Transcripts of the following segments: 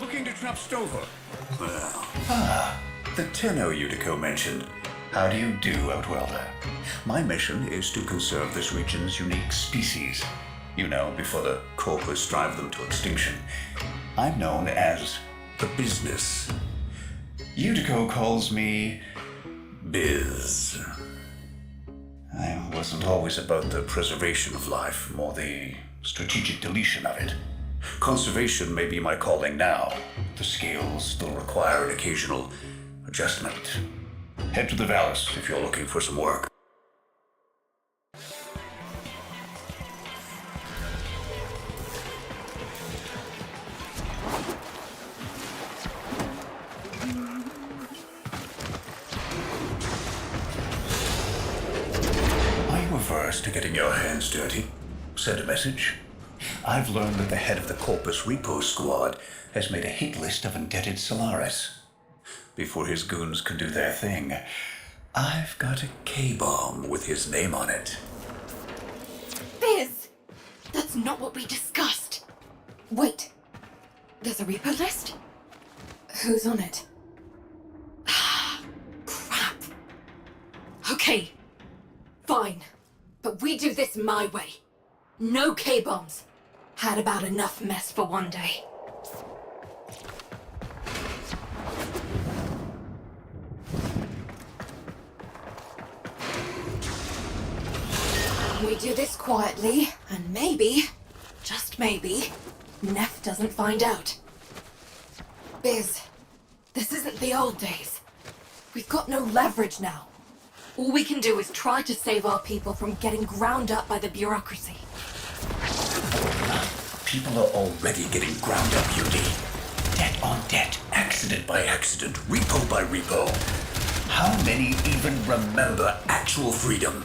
Looking to trap Stover? Well, the Tenno Utico mentioned. How do you do, Outwelder? My mission is to conserve this region's unique species. You know, before the Corpus drive them to extinction. I'm known as the Business. Utico calls me Biz. I wasn't always about the preservation of life, more the strategic deletion of it. Conservation may be my calling now. The scales still require an occasional adjustment. Head to the Vallis if you're looking for some work. Are you averse to getting your hands dirty? Send a message. I've learned that the head of the Corpus Repo Squad has made a hit list of indebted Solaris. Before his goons can do their thing, I've got a K-bomb with his name on it. Biz! That's not what we discussed. Wait. There's a repo list? Who's on it? Crap. Okay. Fine. But we do this my way. No K-bombs. Had about enough mess for one day. We do this quietly, and maybe, just maybe, Neff doesn't find out. Biz, this isn't the old days. We've got no leverage now. All we can do is try to save our people from getting ground up by the bureaucracy. People are already getting ground up, UD. Debt on debt, accident by accident, repo by repo. How many even remember actual freedom?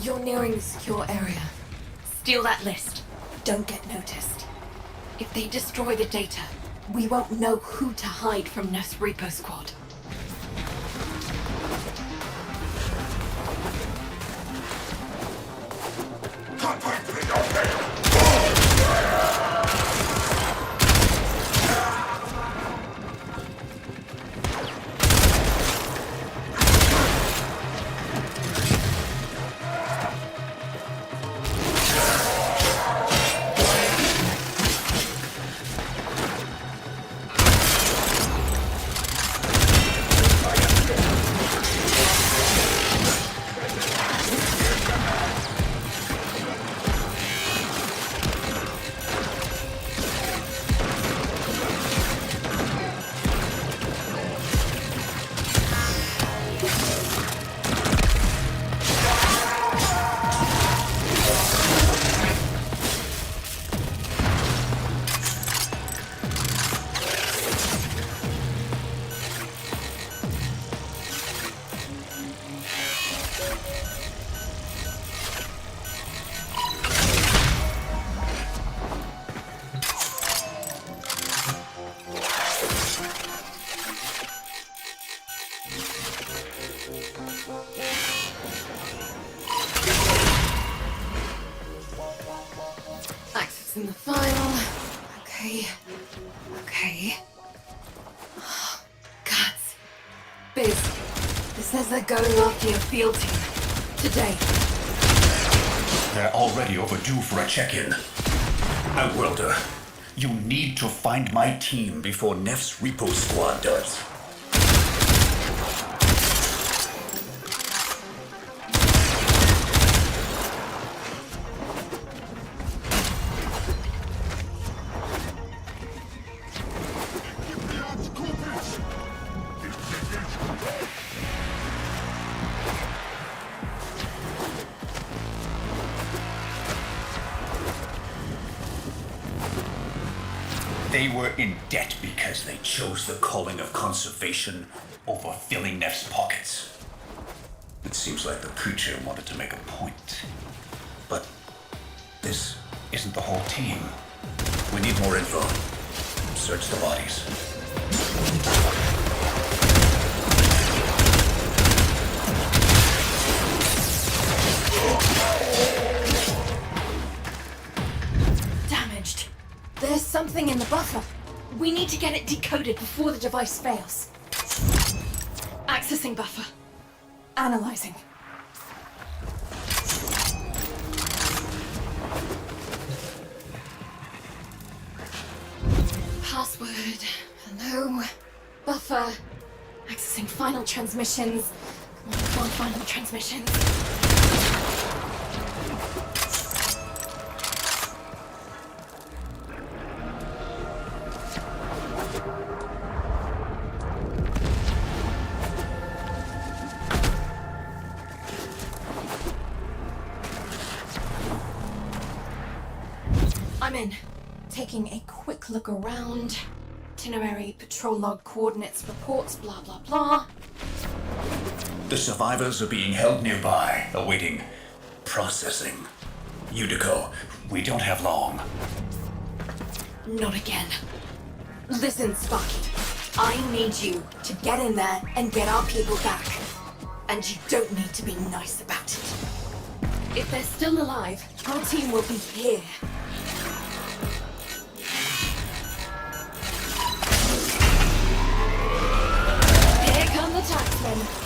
You're nearing the secure area. Steal that list. Don't get noticed. If they destroy the data, we won't know who to hide from Neff's Repo Squad. In the file. Okay. Guts. Biz, this says they're going after your field team. Today. They're already overdue for a check-in. Outworlder, you need to find my team before Neff's Repo Squad does. They were in debt because they chose the calling of conservation over filling Neff's pockets. It seems like the creature wanted to make a point. But this isn't the whole team. We need more info. Search the bodies. Damaged. There's something in the buffer. We need to get it decoded before the device fails. Accessing buffer. Analyzing. Password. Hello. Buffer. Accessing final transmissions. Come on, final transmissions. I'm in. Taking a quick look around. Itinerary, patrol log, coordinates, reports, blah blah blah. The survivors are being held nearby, awaiting processing. Unico, we don't have long. Not again. Listen, Sparky. I need you to get in there and get our people back. And you don't need to be nice about it. If they're still alive, our team will be here. Here come the taxmen.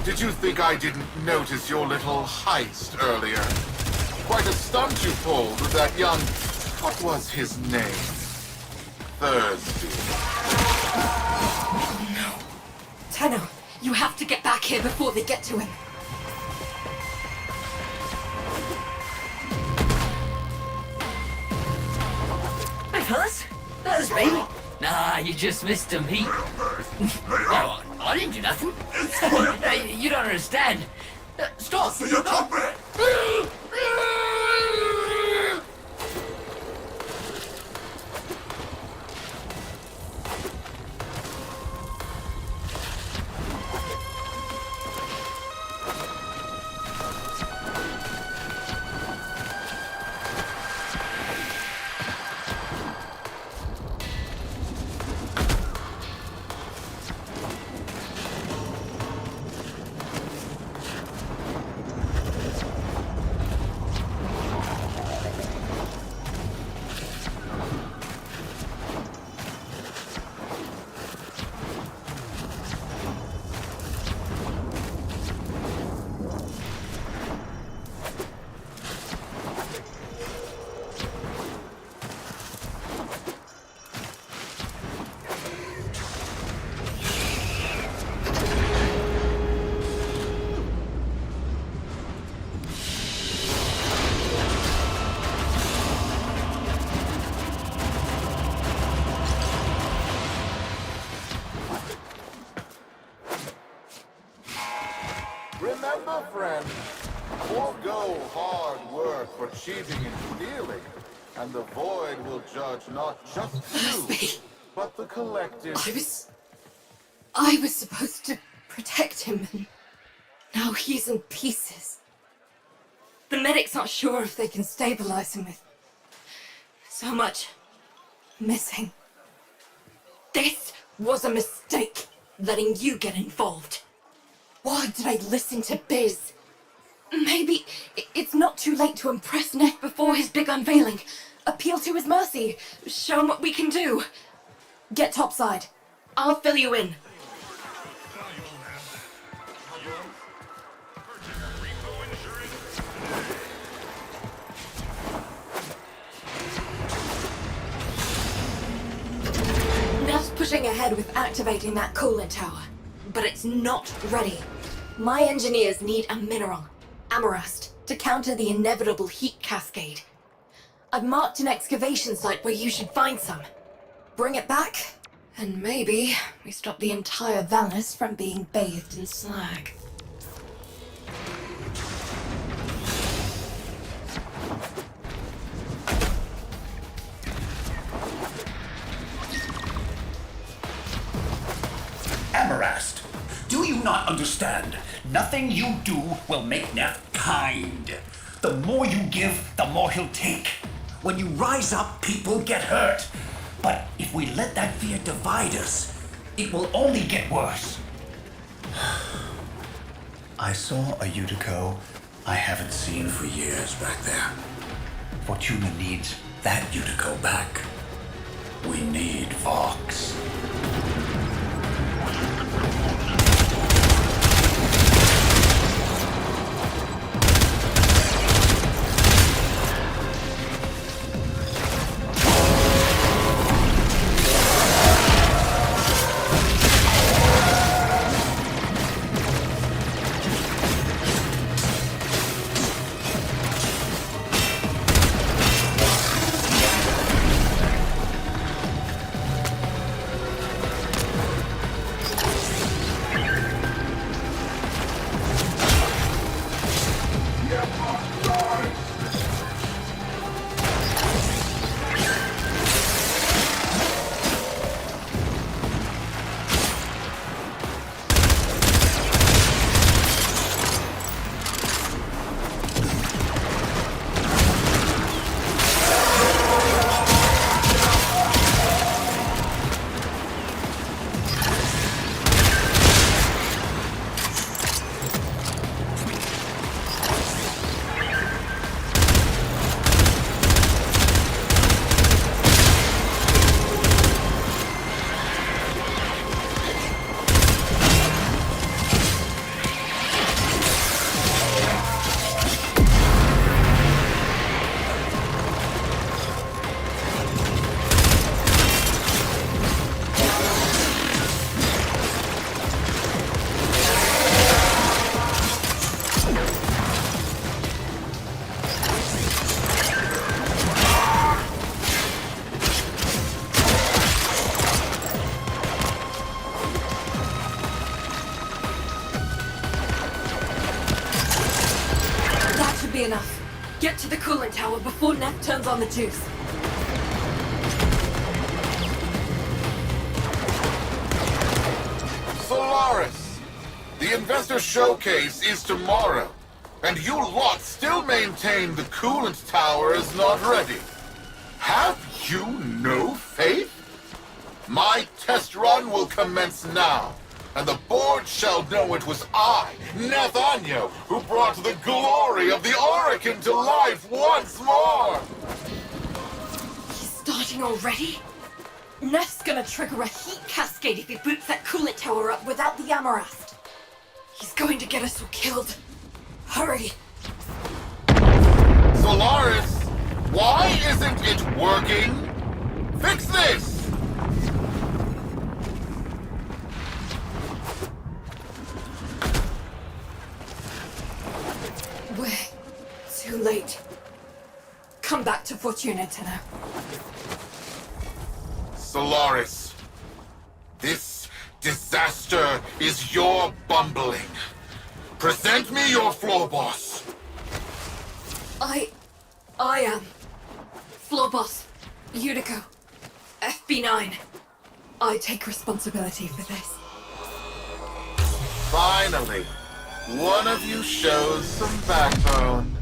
Did you think I didn't notice your little heist earlier? Quite a stunt you pulled with that young... What was his name? Thursby. No. Tenno, you have to get back here before they get to him. Hey, fellas. That was me. Nah, you just missed him, Pete. Oh, I didn't do nothing. Hey, you don't understand. Stop! forgo hard work for cheating and stealing, and the Void will judge not just you, Me. but the collective. I was supposed to protect him, and now he's in pieces. The medics aren't sure if they can stabilize him with so much missing. This was a mistake, letting you get involved. Why did I listen to Biz? Maybe it's not too late to impress Neff before his big unveiling. Appeal to his mercy. Show him what we can do. Get topside. I'll fill you in. Neff's pushing ahead with activating that coolant tower, but it's not ready. My engineers need a mineral, Amarast, to counter the inevitable heat cascade. I've marked an excavation site where you should find some. Bring it back, and maybe we stop the entire Valis from being bathed in slag. Amarast, do you not understand? Nothing you do will make Neff kind. The more you give, the more he'll take. When you rise up, people get hurt. But if we let that fear divide us, it will only get worse. I saw a Utico I haven't seen for years back there. Fortuna needs that Utico back. We need Vox. Be enough. Get to the coolant tower before Neff turns on the juice. Solaris! The investor showcase is tomorrow, and you lot still maintain the coolant tower is not ready. Have you no faith? My test run will commence now, and the board shall know it was I, Nathaniel, who brought the glory of the Oracle to life once more! He's starting already? Neff's gonna trigger a heat cascade if he boots that coolant tower up without the Amarast. He's going to get us all killed. Hurry! Solaris, why isn't it working? Fix this! We're too late. Come back to Fortuna, Tenno. Solaris, this disaster is your bumbling. Present me your floor boss. I am. Floor boss. Unico. FB9. I take responsibility for this. Finally, one of you shows some backbone.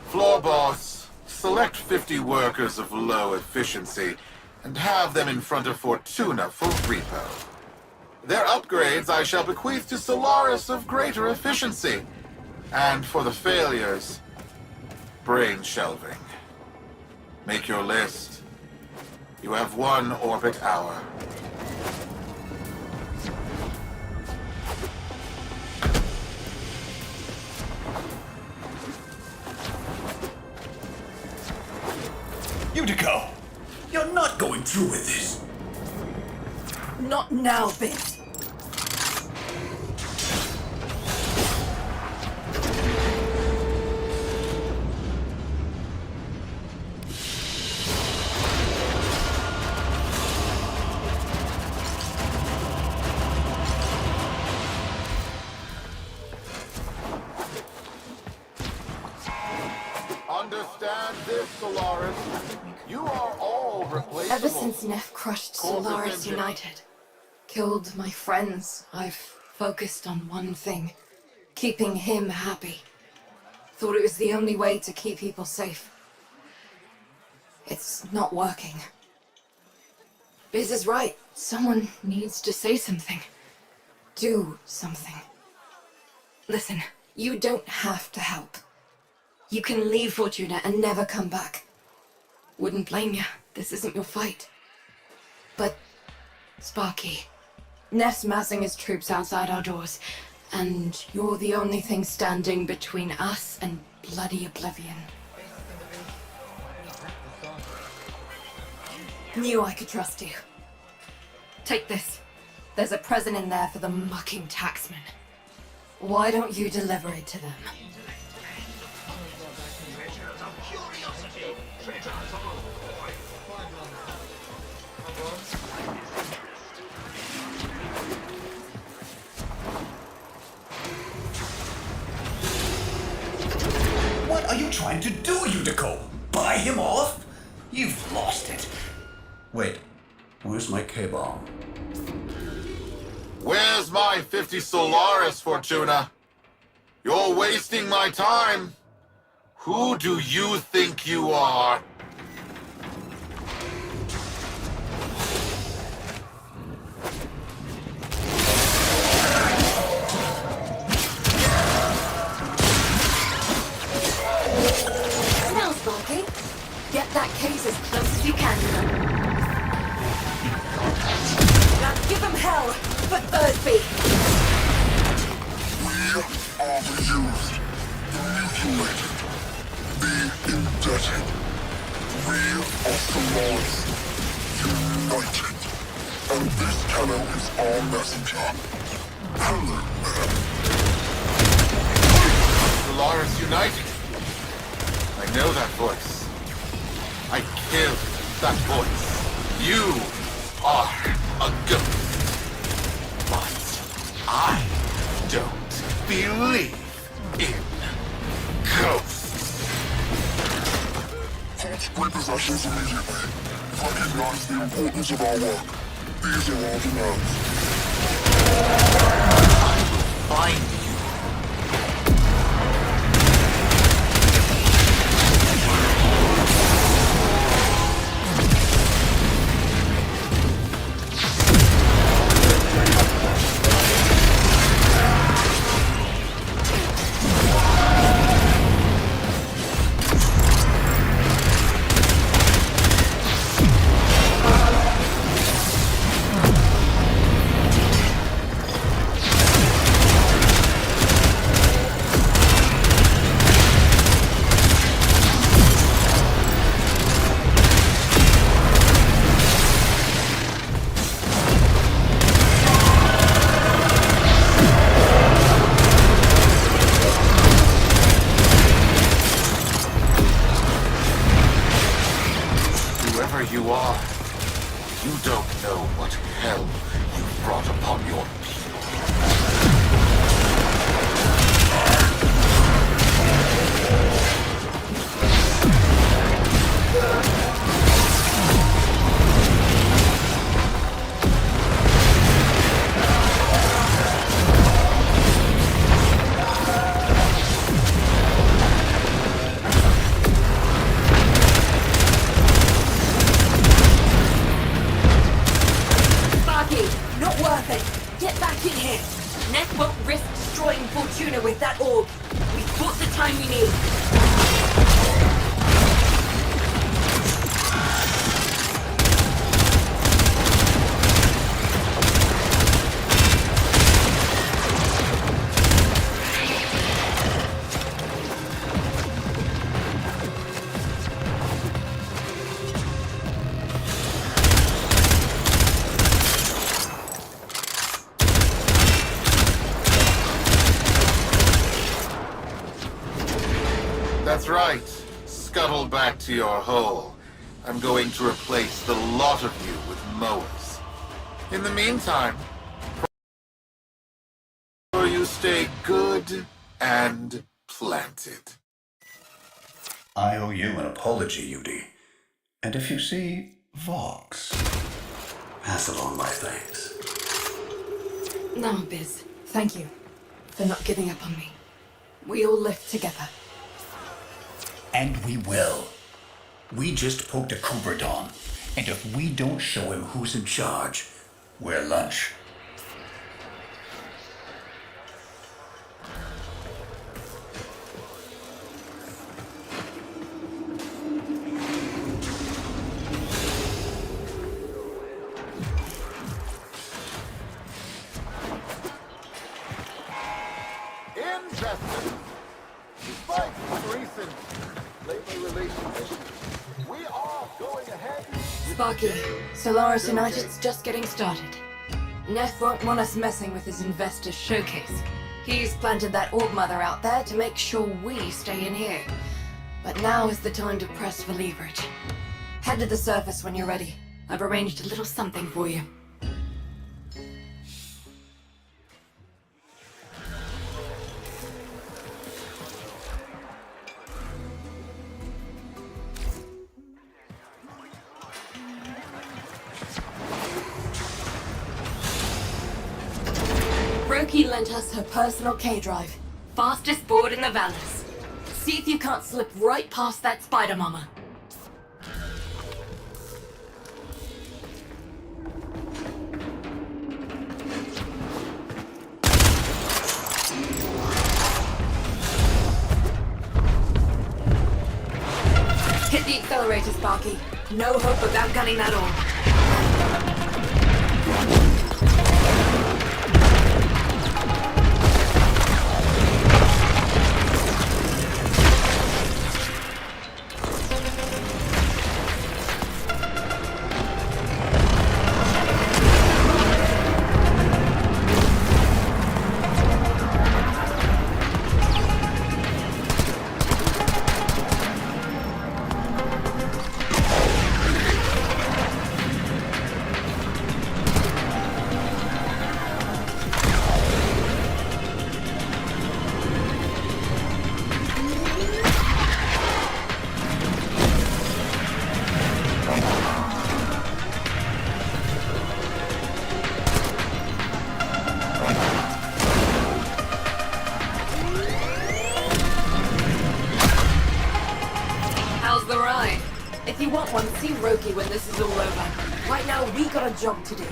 Floor boss, select 50 workers of low efficiency and have them in front of Fortuna for repo. Their upgrades I shall bequeath to Solaris of greater efficiency. And for the failures, brain shelving. Make your list. You have 1 orbit hour. Unico! You're not going through with this! Not now, Biz. Understand this, Solaris. You are all replaceable. Ever since Neff crushed Solaris United, killed my friends, I've focused on one thing. Keeping him happy. Thought it was the only way to keep people safe. It's not working. Biz is right. Someone needs to say something. Do something. Listen, you don't have to help. You can leave Fortuna and never come back. Wouldn't blame you. This isn't your fight. But, Sparky, Neff's massing his troops outside our doors, and you're the only thing standing between us and bloody oblivion. Knew I could trust you. Take this. There's a present in there for the mucking taxman. Why don't you deliver it to them? What are you trying to do, Unico? Buy him off? You've lost it. Wait, where's my K-bomb? Where's my 50 Solaris, Fortuna? You're wasting my time. Who do you think you are? Now, Sparky, get that case as close as you can to them. Now give them hell for Thursby! We are the used, the mutilated, the indebted. We are Solaris, united. And this Cano is our messenger. Hello, man. Solaris United. I know that voice. I killed that voice. You are a ghost. But I don't believe in ghosts. Halt repossessions immediately. Recognize the importance of our work. These are our demands. I will find you. Whoever you are, you don't know what hell you brought upon your people. time we need. That's right. Scuttle back to your hole. I'm going to replace the lot of you with mowers. In the meantime, you stay good and planted. I owe you an apology, Yudi. And if you see Vox, pass along my thanks. No, Biz. Thank you for not giving up on me. We all live together. And we will. We just poked a Cooperdon, and if we don't show him who's in charge, we're lunch. Investors, despite recent labor relations issues, we are going ahead. Sparky, Solaris United's just getting started. Neff won't want us messing with his investors' showcase. He's planted that orb mother out there to make sure we stay in here. But now is the time to press for leverage. Head to the surface when you're ready. I've arranged a little something for you. Roki lent us her personal K-drive. Fastest board in the Vallis. See if you can't slip right past that spider mama. Hit the accelerator, Sparky. No hope of outgunning that orb. How's the ride? If you want one, see Roki when this is all over. Right now, we got a job to do.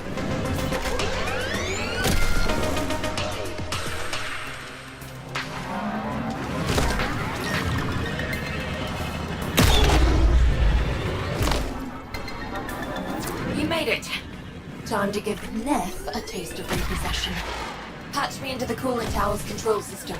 You made it. Time to give Neff a taste of repossession. Patch me into the coolant tower's control system.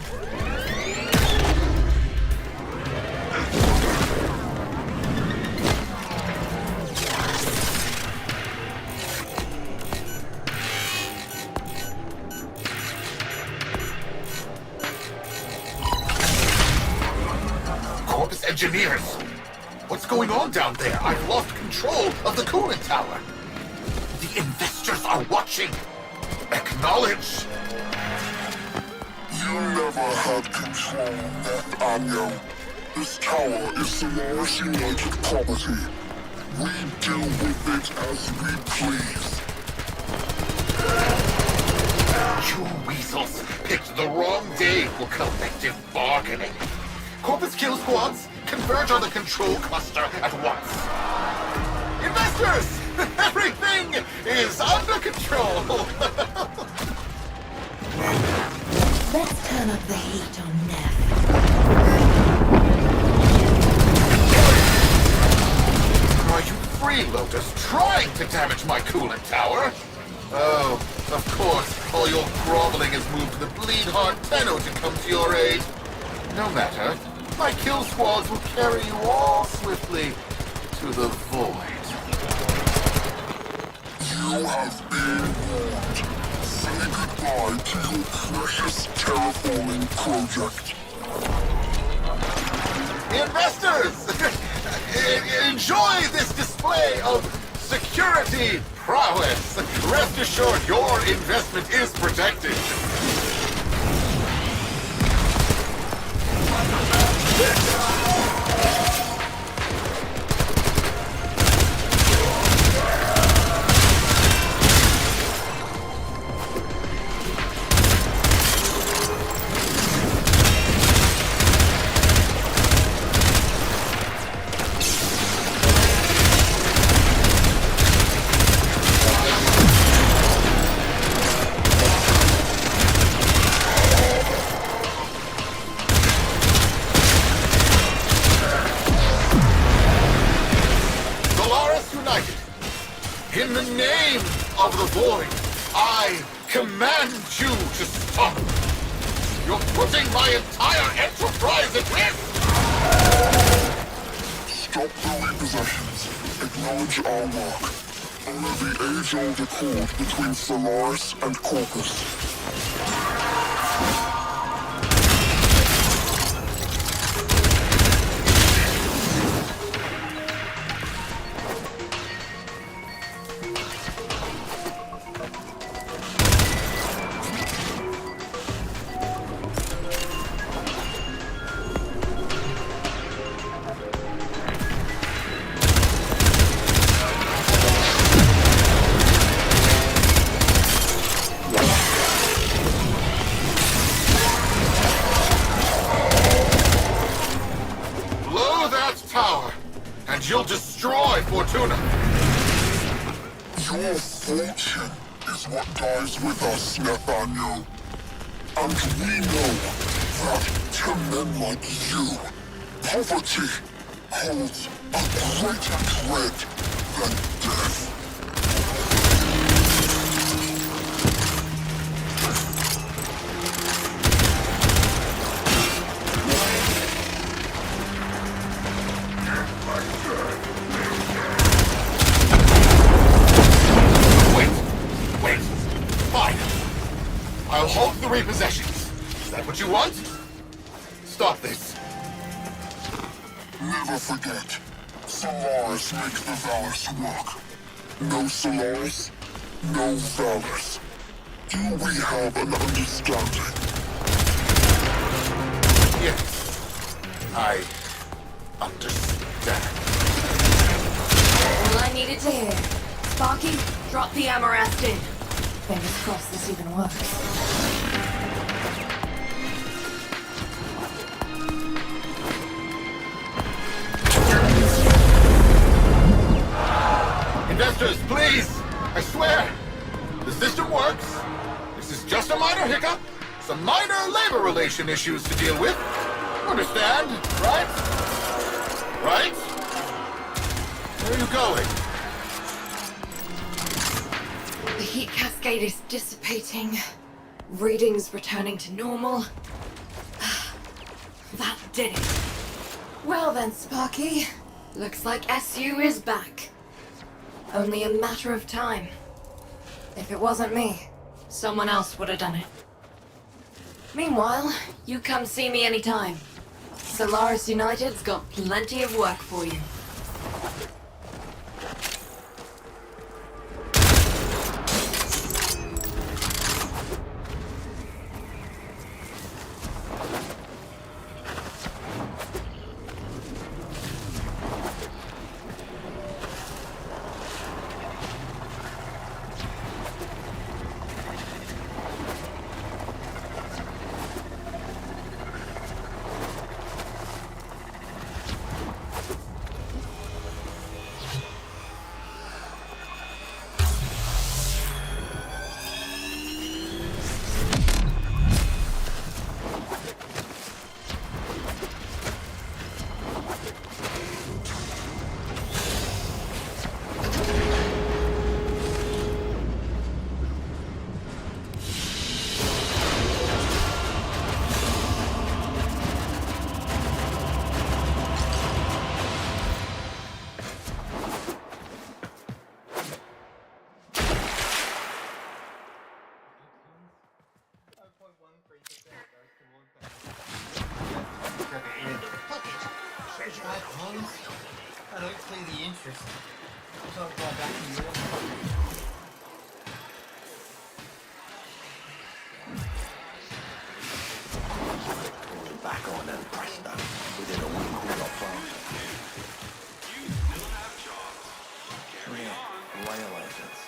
Corpus engineers! What's going on down there? I've lost control of the coolant tower. The investors are watching. Acknowledge. You never had control, Nathaniel. This tower is Solaris United property. We deal with it as we please. You weasels picked the wrong day for collective bargaining. Corpus kill squads, converge on the control cluster at once. Investors! Everything is under control! Let's turn up the heat on Neff. trying to damage my coolant tower. Oh, of course, all your groveling has moved the bleed-hard Tenno to come to your aid. No matter, my kill squads will carry you all swiftly to the void. You have been warned. Say goodbye to your precious terraforming project. Investors! Enjoy this display of security prowess. Rest assured your investment is protected. In the name of the Void, I command you to stop. You're putting my entire enterprise at risk! Stop the repossessions. Acknowledge our work. Honor the age-old accord between Solaris and Corpus. And you'll destroy Fortuna! Your fortune is what dies with us, Nathaniel. And we know that to men like you, poverty holds a greater dread than death. I'll halt the repossessions. Is that what you want? Stop this. Never forget, Solaris make the Valors work. No Solaris, no Valors. Do we have an understanding? Yes, I understand. All I needed to hear. Sparky, drop the Amarest in. Fingers crossed this even works. Investors, please! I swear! The system works. This is just a minor hiccup. Some minor labor relation issues to deal with. Understand, right? Right? Where are you going? The heat cascade is dissipating. Readings returning to normal. That did it. Well then, Sparky. Looks like SU is back. Only a matter of time. If it wasn't me, someone else would have done it. Meanwhile, you come see me anytime. Solaris United's got plenty of work for you. Hi, Holmes. I don't play the interest. So I'm going back to Europe. Back on and presto. Within a week we got plans. You still have jobs. Carry on. Rail agents.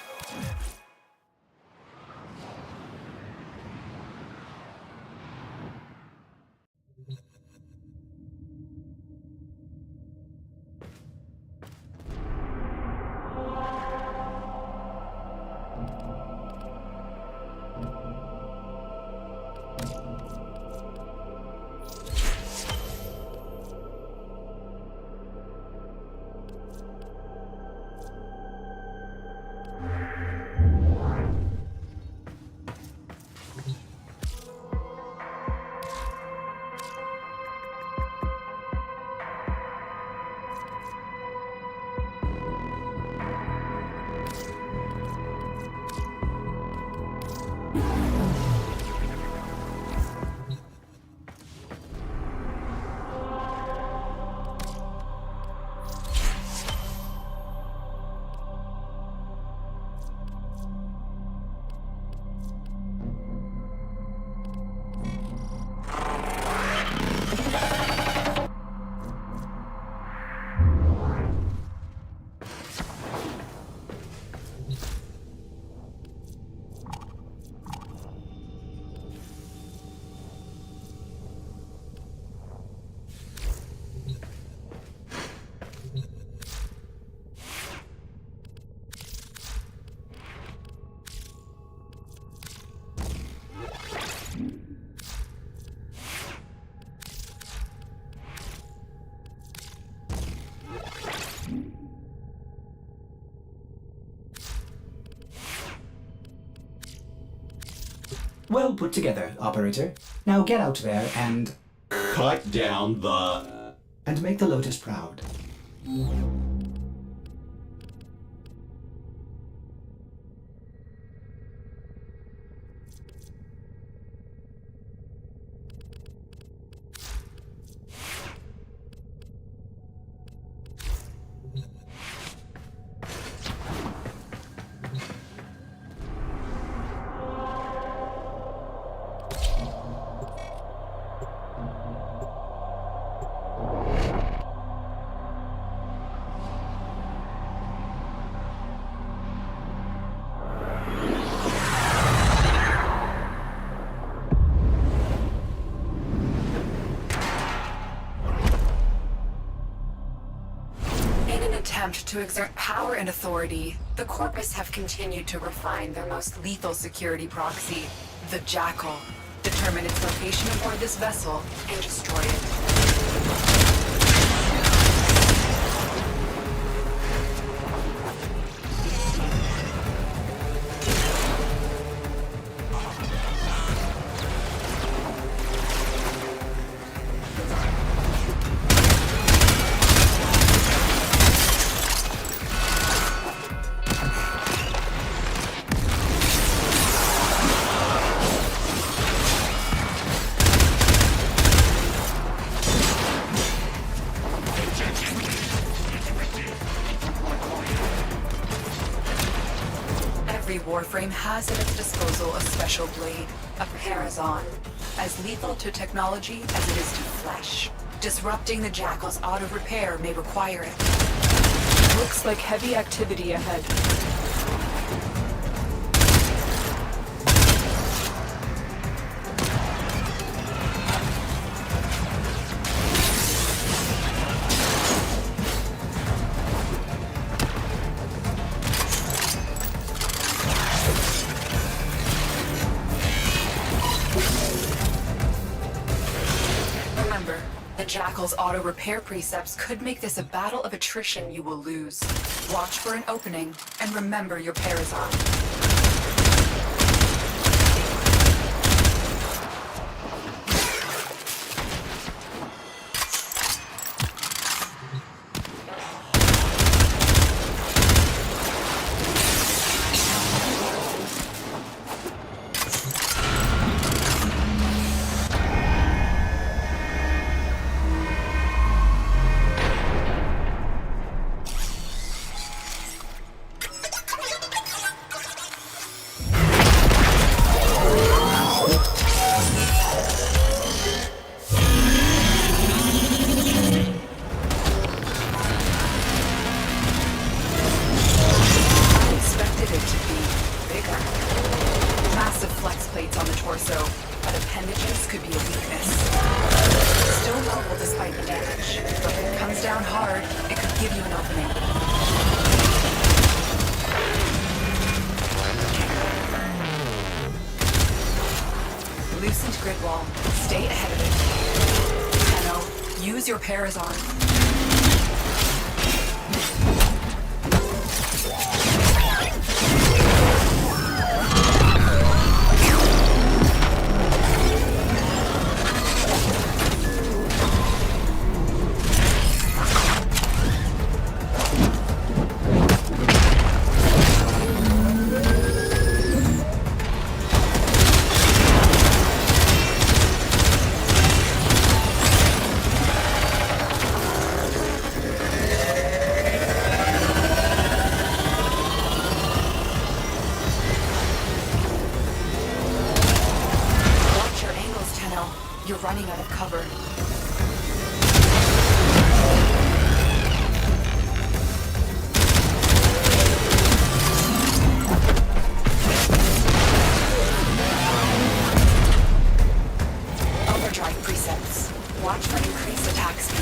Well put together, operator. Now get out there and Cut down the... make the Lotus proud. To exert power and authority, the Corpus have continued to refine their most lethal security proxy, the Jackal. Determine its location aboard this vessel and destroy it. Every Warframe has at its disposal a special blade, a Parazon, as lethal to technology as it is to flesh. Disrupting the Jackal's auto-repair may require it. Looks like heavy activity ahead. The Jackal's auto-repair precepts could make this a battle of attrition you will lose. Watch for an opening, and remember your Parazon. Use your Parazon. You're running out of cover. Overdrive presets. Watch for increased attack speed.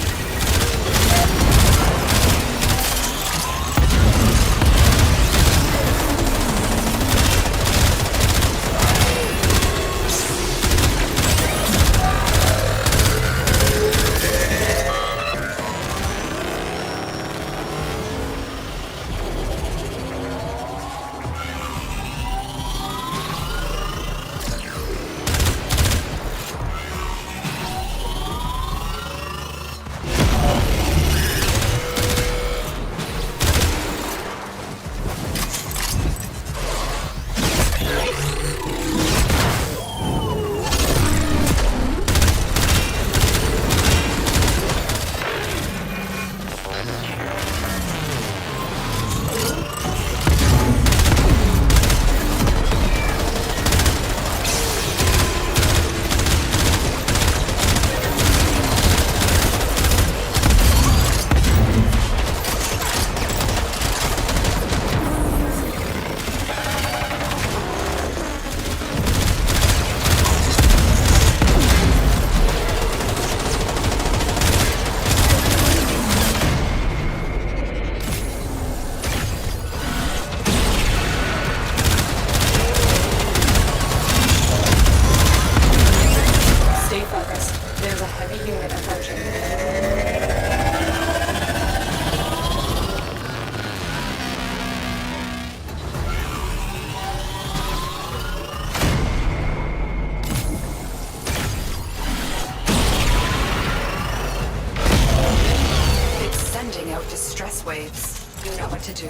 Distress waves. You know what to do.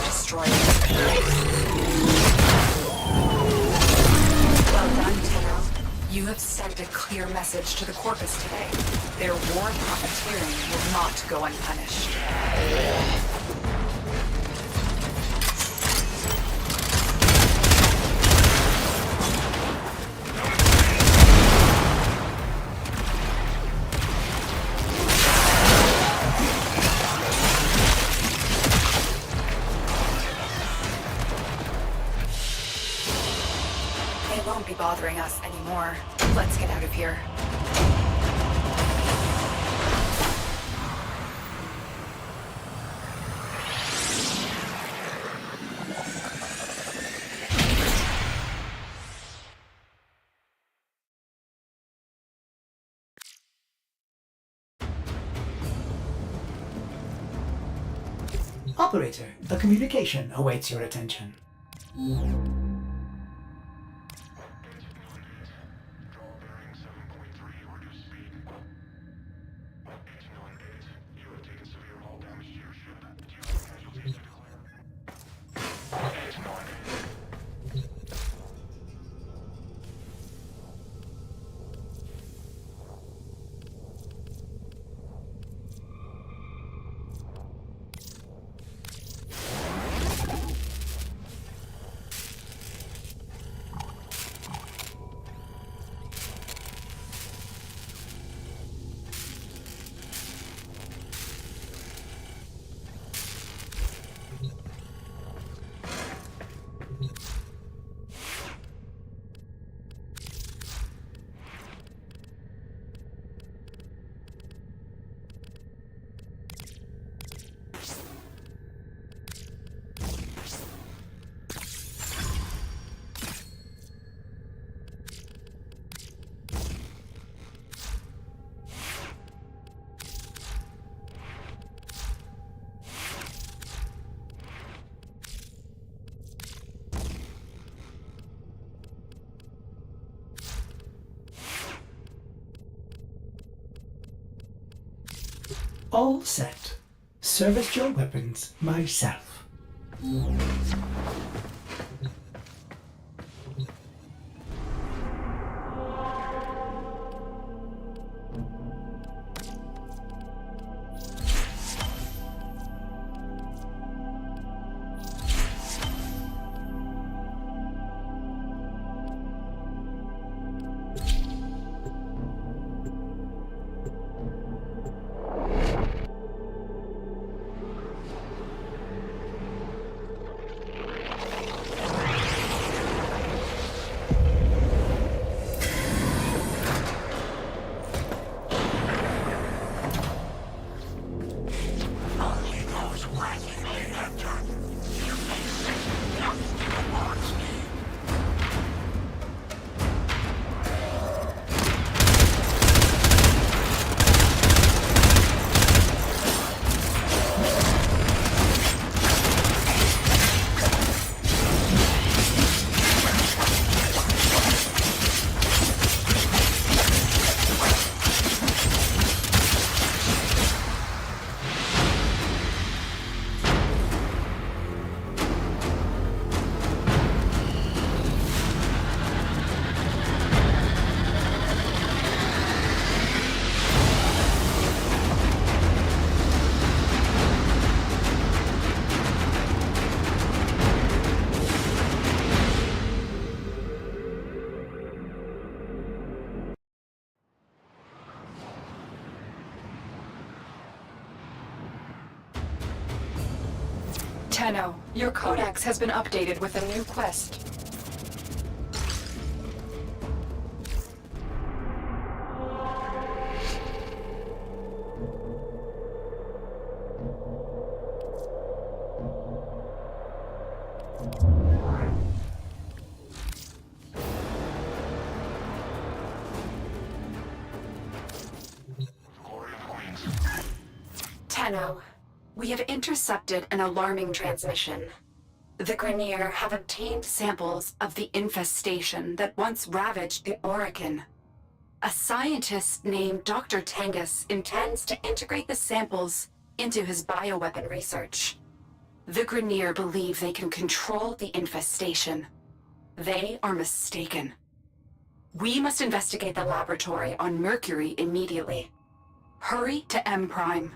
Destroy it. Well done, Tenno. You have sent a clear message to the Corpus today. Their war profiteering will not go unpunished. Won't be bothering us anymore. Let's get out of here. Operator, a communication awaits your attention. All set. Service your weapons myself. Only those worthy may enter. Nothing warns me. Tenno, your codex has been updated with a new quest. Tenno, we have intercepted an alarming transmission. The Grineer have obtained samples of the infestation that once ravaged the Orokin. A scientist named Dr. Tengus intends to integrate the samples into his bioweapon research. The Grineer believe they can control the infestation. They are mistaken. We must investigate the laboratory on Mercury immediately. Hurry to M Prime.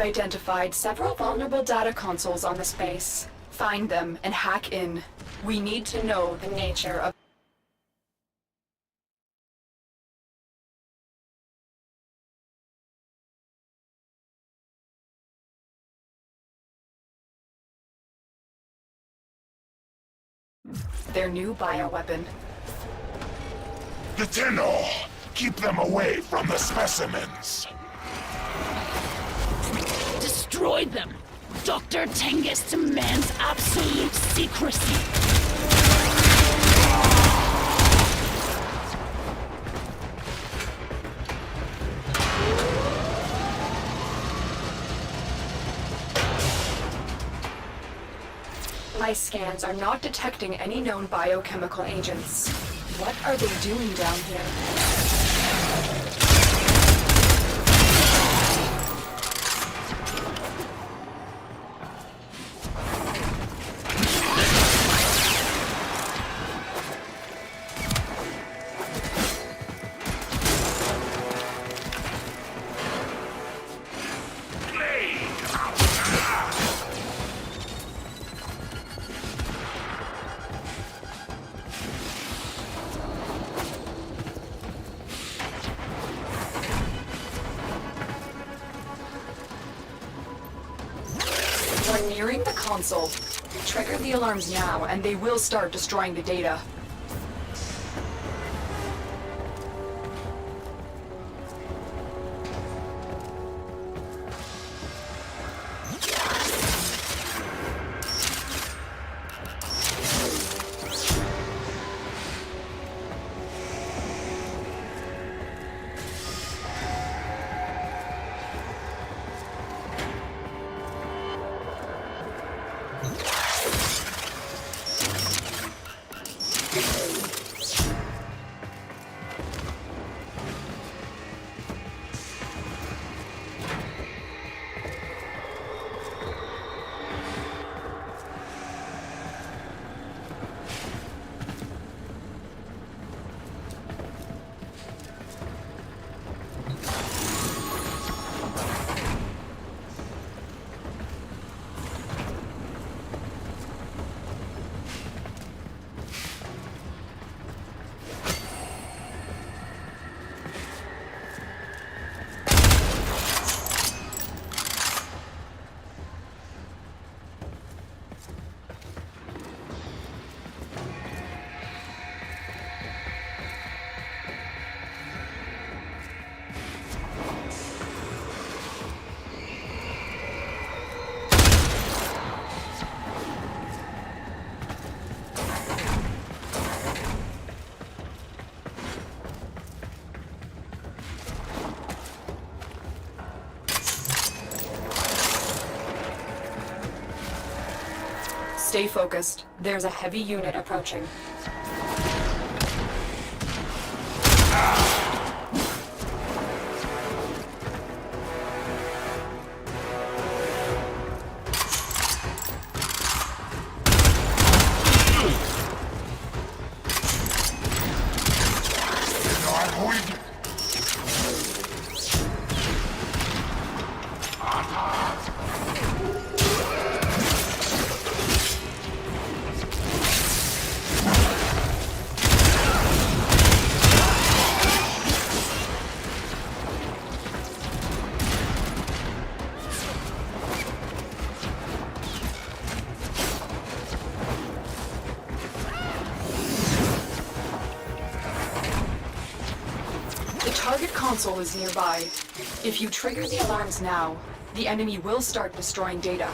I've identified several vulnerable data consoles on this base. Find them and hack in. We need to know the nature of... their new bioweapon. The Tenno! Keep them away from the specimens! Destroy them! Dr. Tengus demands absolute secrecy! My scans are not detecting any known biochemical agents. What are they doing down here? We're nearing the console. Trigger the alarms now, and they will start destroying the data. Stay focused. There's a heavy unit approaching. Target console is nearby. If you trigger the alarms now, the enemy will start destroying data.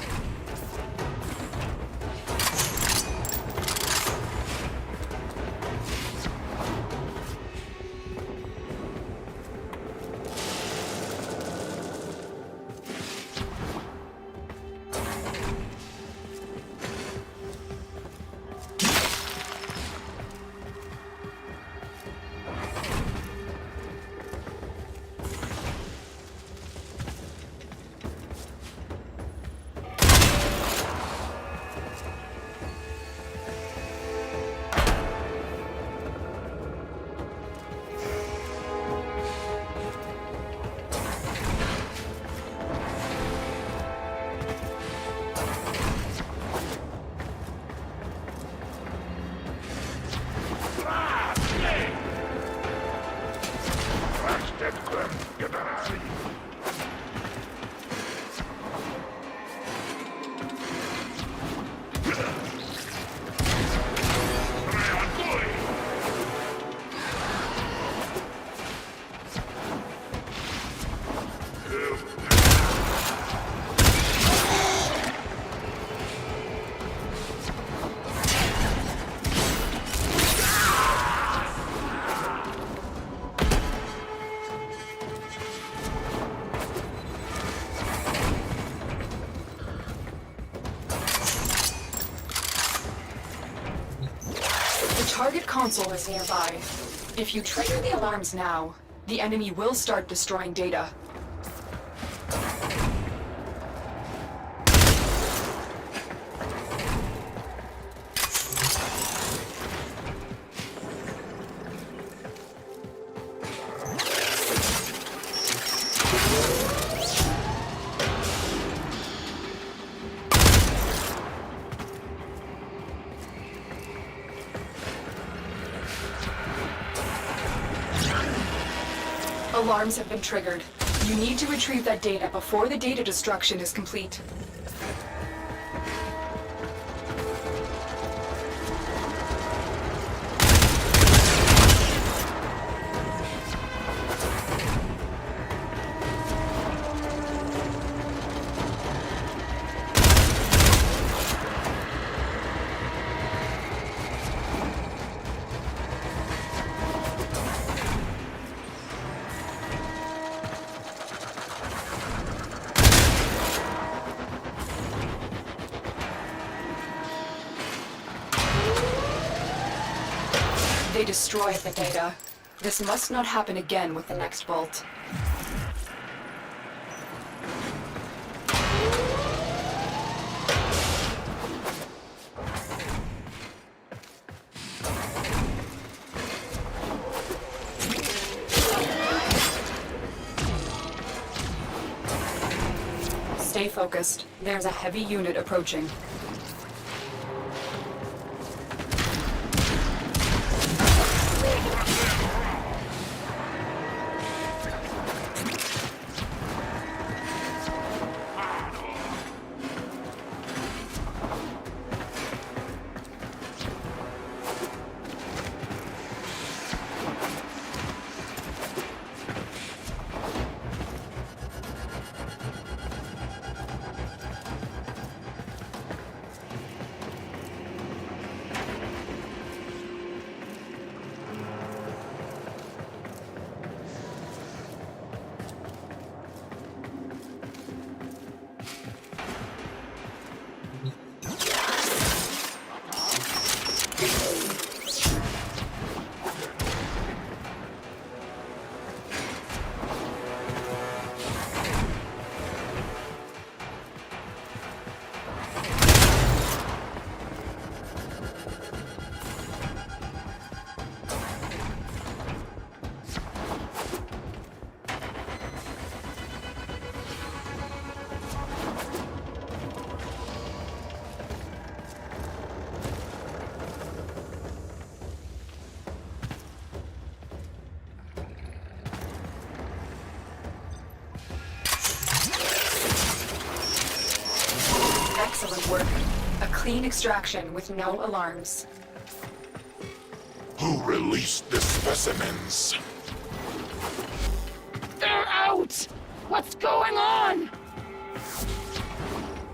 target console is nearby. If you trigger the alarms now, the enemy will start destroying data. Alarms have been triggered. You need to retrieve that data before the data destruction is complete. They destroyed the data. This must not happen again with the next vault. Stay focused. There's a heavy unit approaching. Excellent work. A clean extraction with no alarms. Who released the specimens? They're out! What's going on?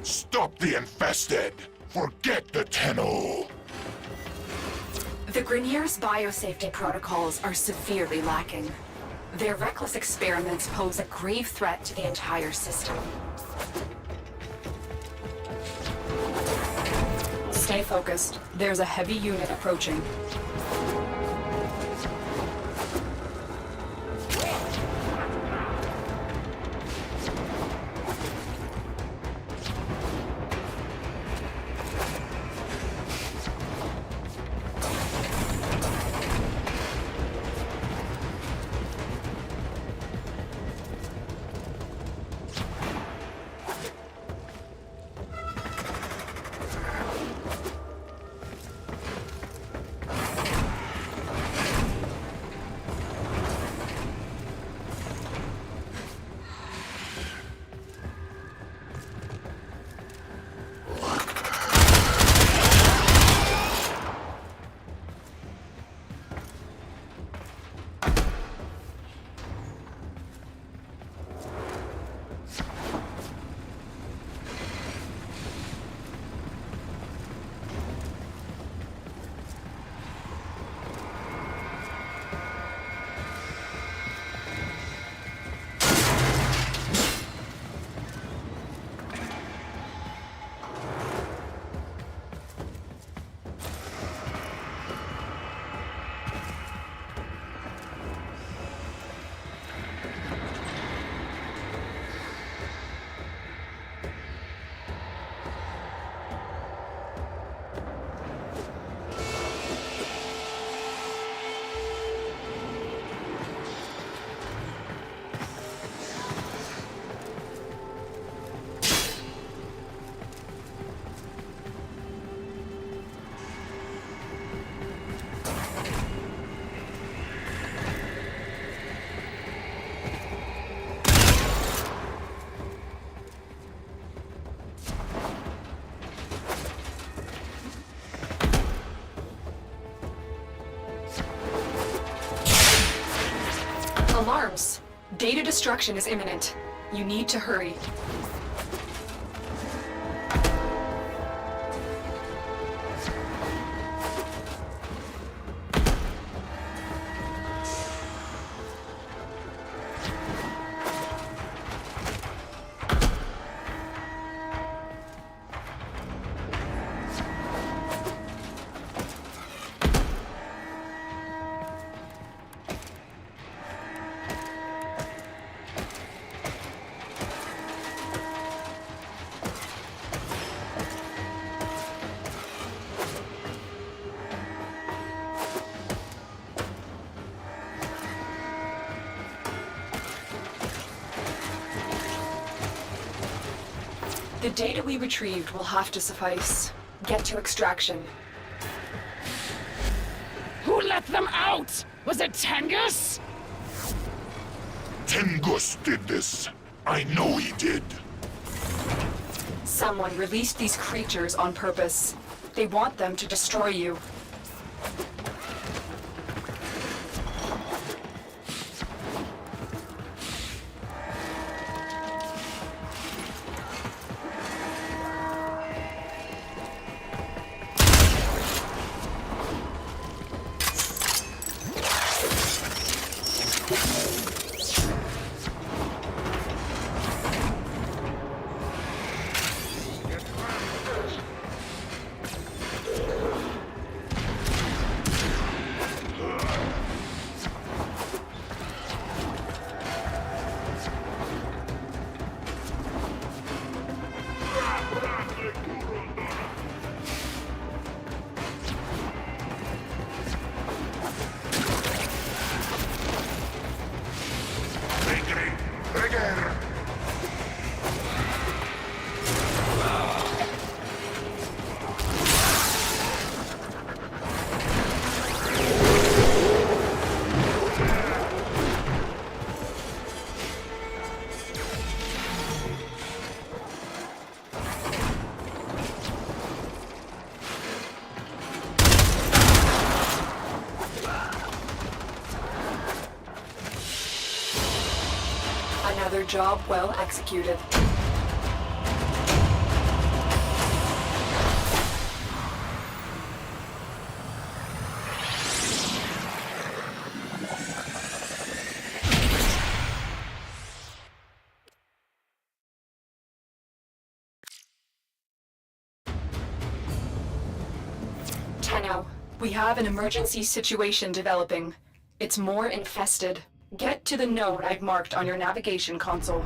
Stop the infested! Forget the Tenno! The Grineer's biosafety protocols are severely lacking. Their reckless experiments pose a grave threat to the entire system. Stay focused. There's a heavy unit approaching. Alarms. Data destruction is imminent. You need to hurry. The data we retrieved will have to suffice. Get to extraction. Who let them out? Was it Tengus? Tengus did this. I know he did. Someone released these creatures on purpose. They want them to destroy you. Another job well executed. Tenno, we have an emergency situation developing. It's more infested. Get to the node I've marked on your navigation console.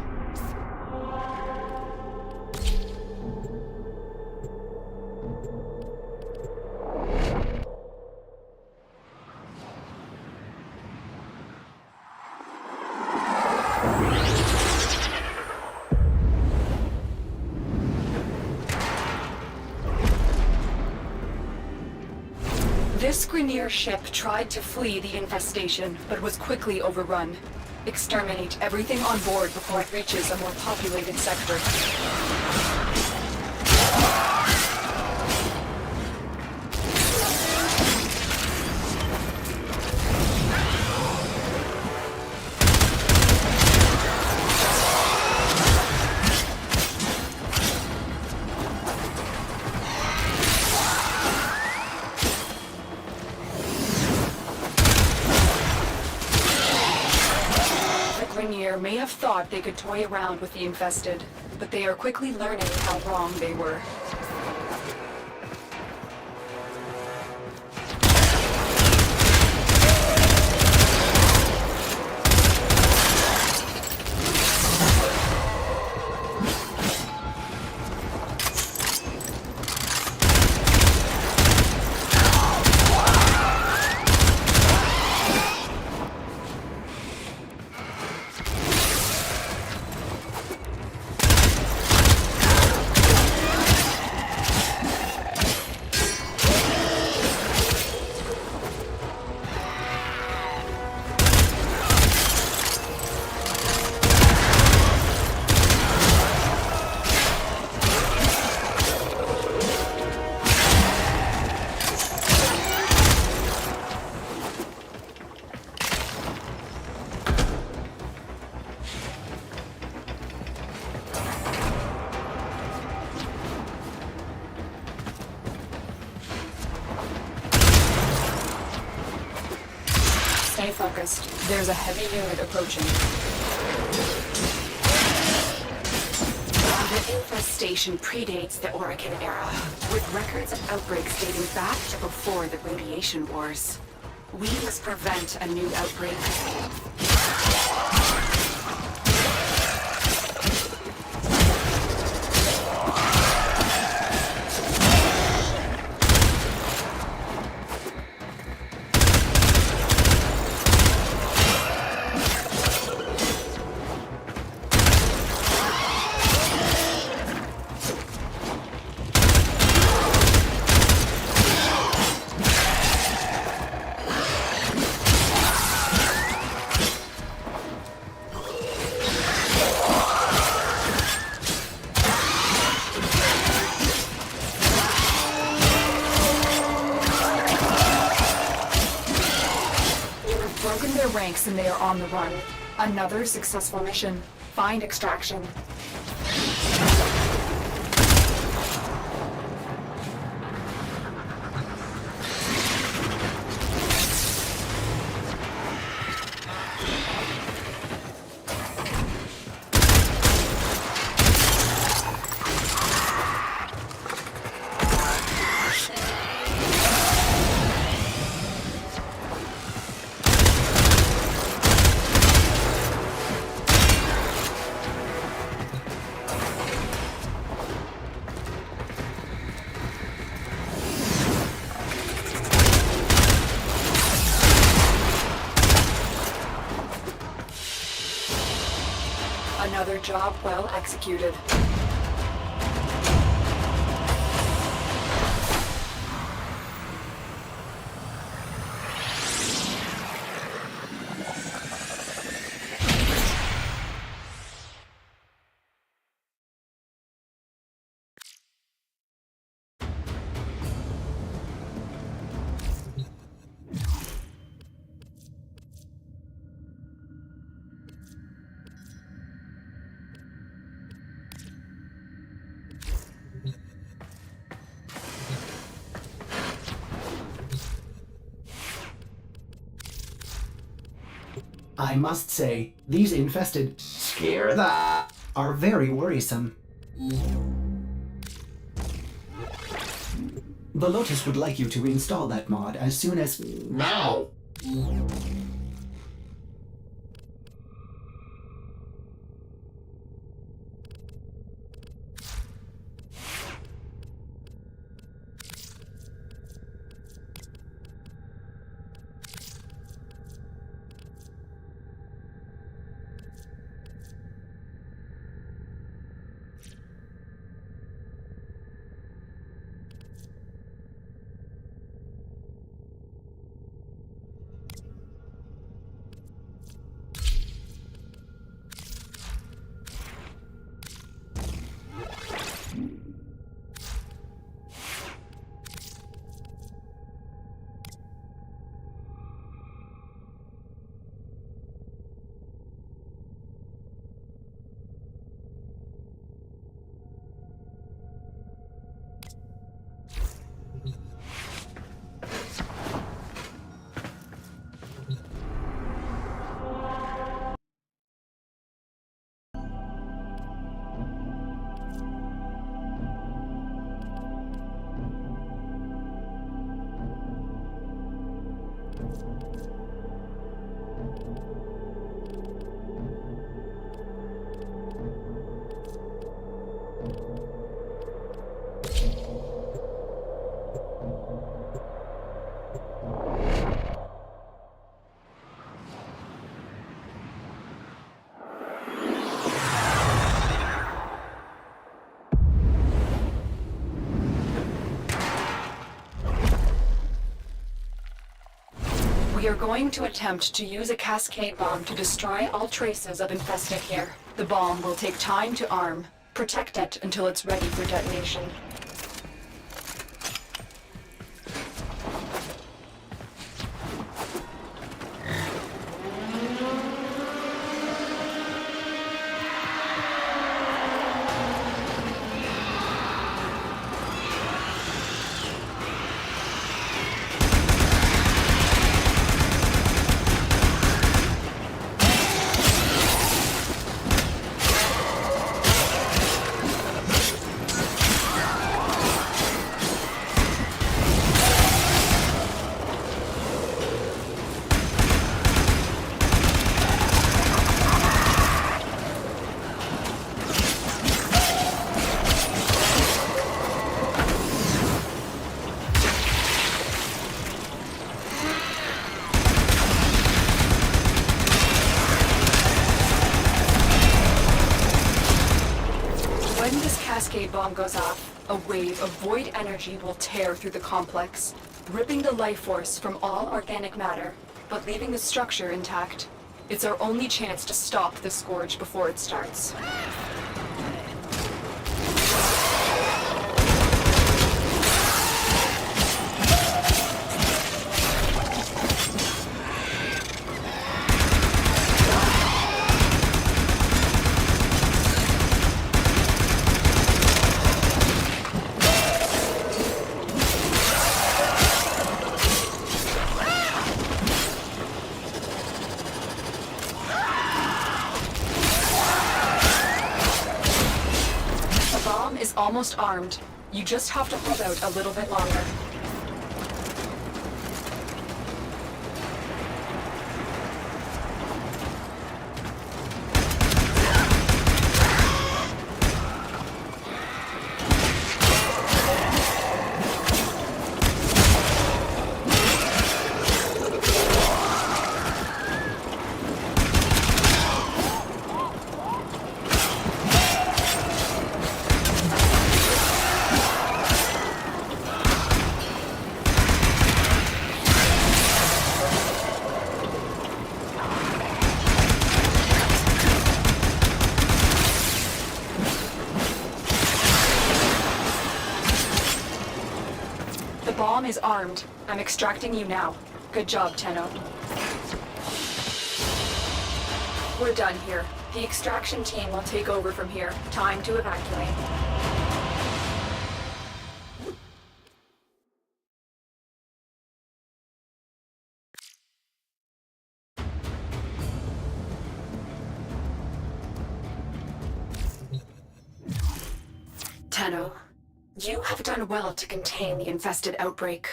This Grineer ship tried to flee the infestation, but was quickly overrun. Exterminate everything on board before it reaches a more populated sector. May have thought they could toy around with the infested, but they are quickly learning how wrong they were. Stay focused. There's a heavy unit approaching. The infestation predates the Orokin era, with records of outbreaks dating back to before the radiation wars. We must prevent a new outbreak. Ranks and they are on the run. Another successful mission. Find extraction. Another job well executed. I must say, these infested scare that are very worrisome. The Lotus would like you to install that mod as soon as now. We are going to attempt to use a cascade bomb to destroy all traces of infested here. The bomb will take time to arm. Protect it until it's ready for detonation. cascade bomb goes off, a wave of void energy will tear through the complex, ripping the life force from all organic matter, but leaving the structure intact. It's our only chance to stop the scourge before it starts. Almost armed. You just have to hold out a little bit longer. The bomb is armed. I'm extracting you now. Good job, Tenno. We're done here. The extraction team will take over from here. Time to evacuate. Tenno, you have done well to contain the infested outbreak,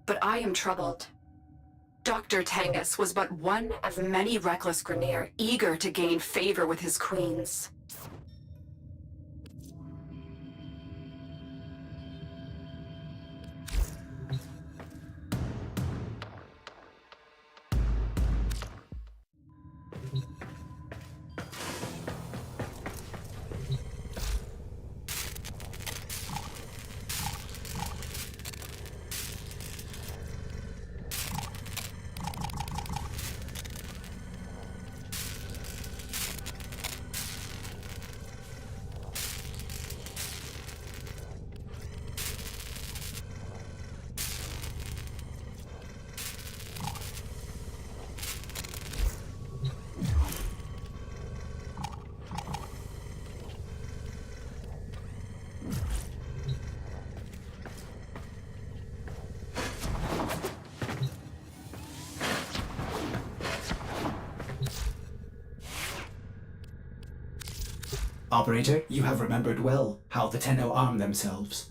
but I am troubled. Dr. Tengus was but one of many reckless Grineer eager to gain favor with his queens. Operator, you have remembered well how the Tenno arm themselves.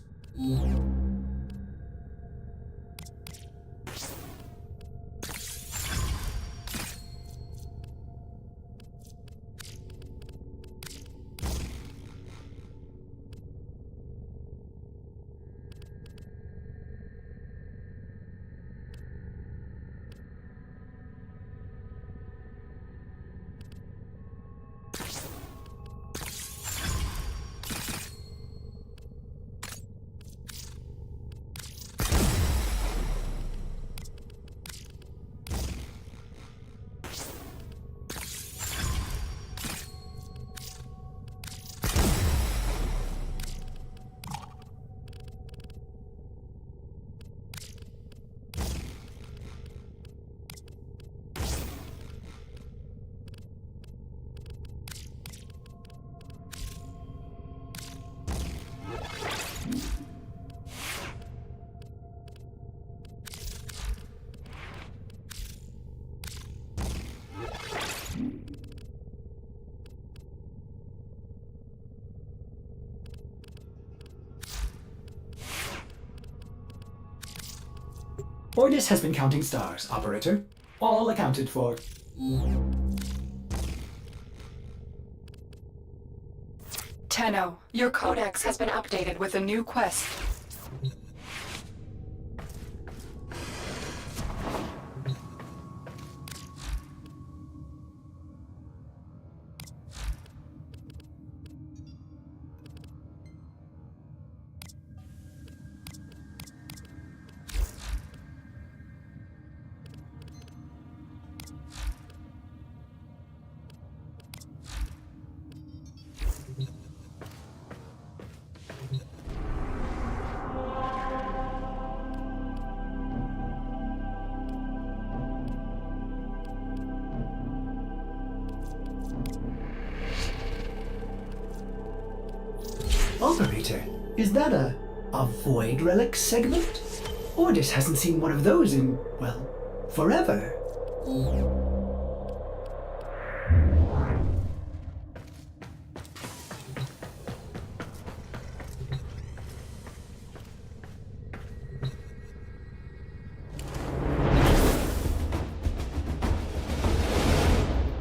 Ordis has been counting stars, Operator. All accounted for. Tenno, your codex has been updated with a new quest. Operator, is that a void relic segment? Ordis hasn't seen one of those in, well, forever.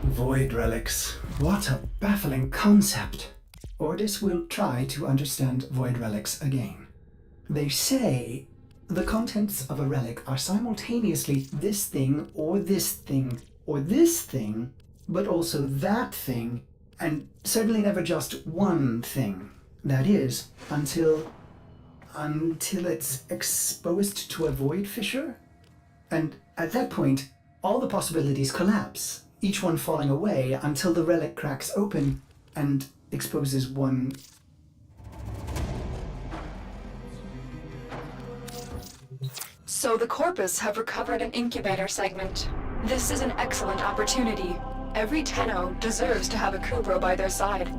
Void relics. What a baffling concept. Ordis will try to understand void relics again. They say the contents of a relic are simultaneously this thing, or this thing, or this thing, but also that thing, and certainly never just one thing. That is, until it's exposed to a void fissure? And at that point, all the possibilities collapse, each one falling away until the relic cracks open and exposes one. So the Corpus have recovered an incubator segment. This is an excellent opportunity. Every Tenno deserves to have a Kubro by their side.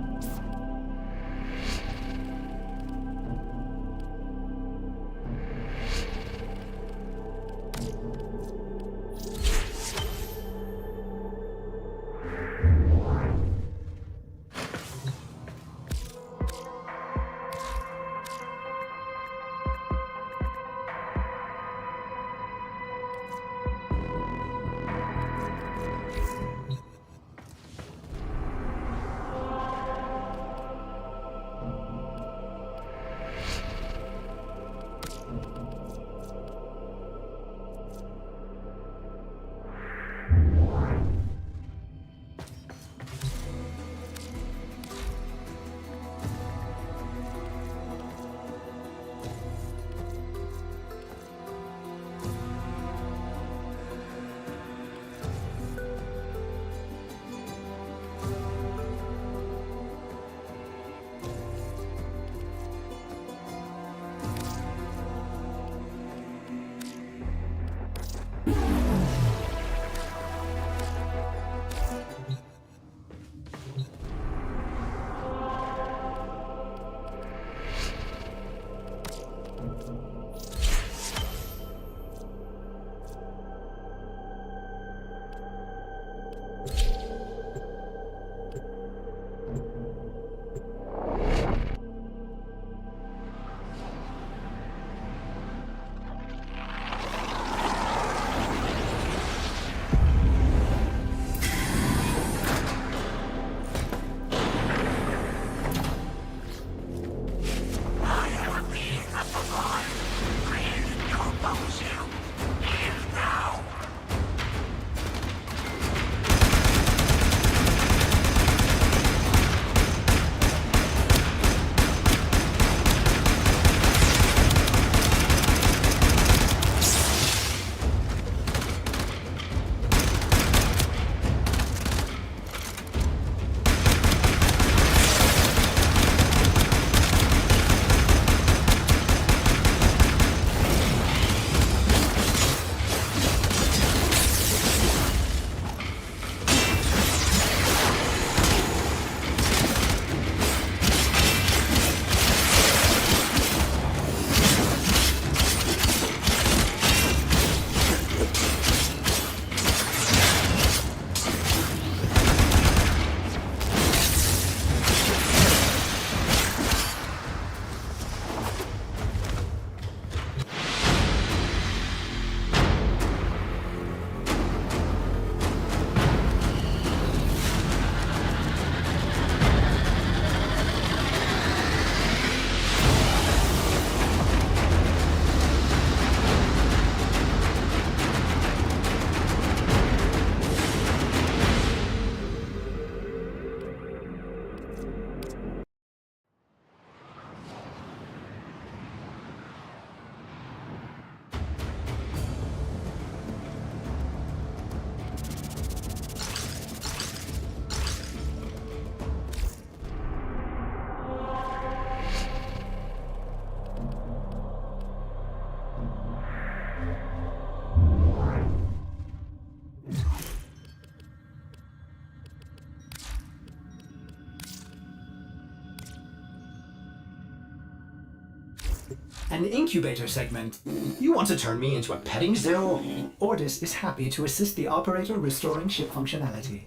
an incubator segment. You want to turn me into a petting zoo? Ordis is happy to assist the operator restoring ship functionality.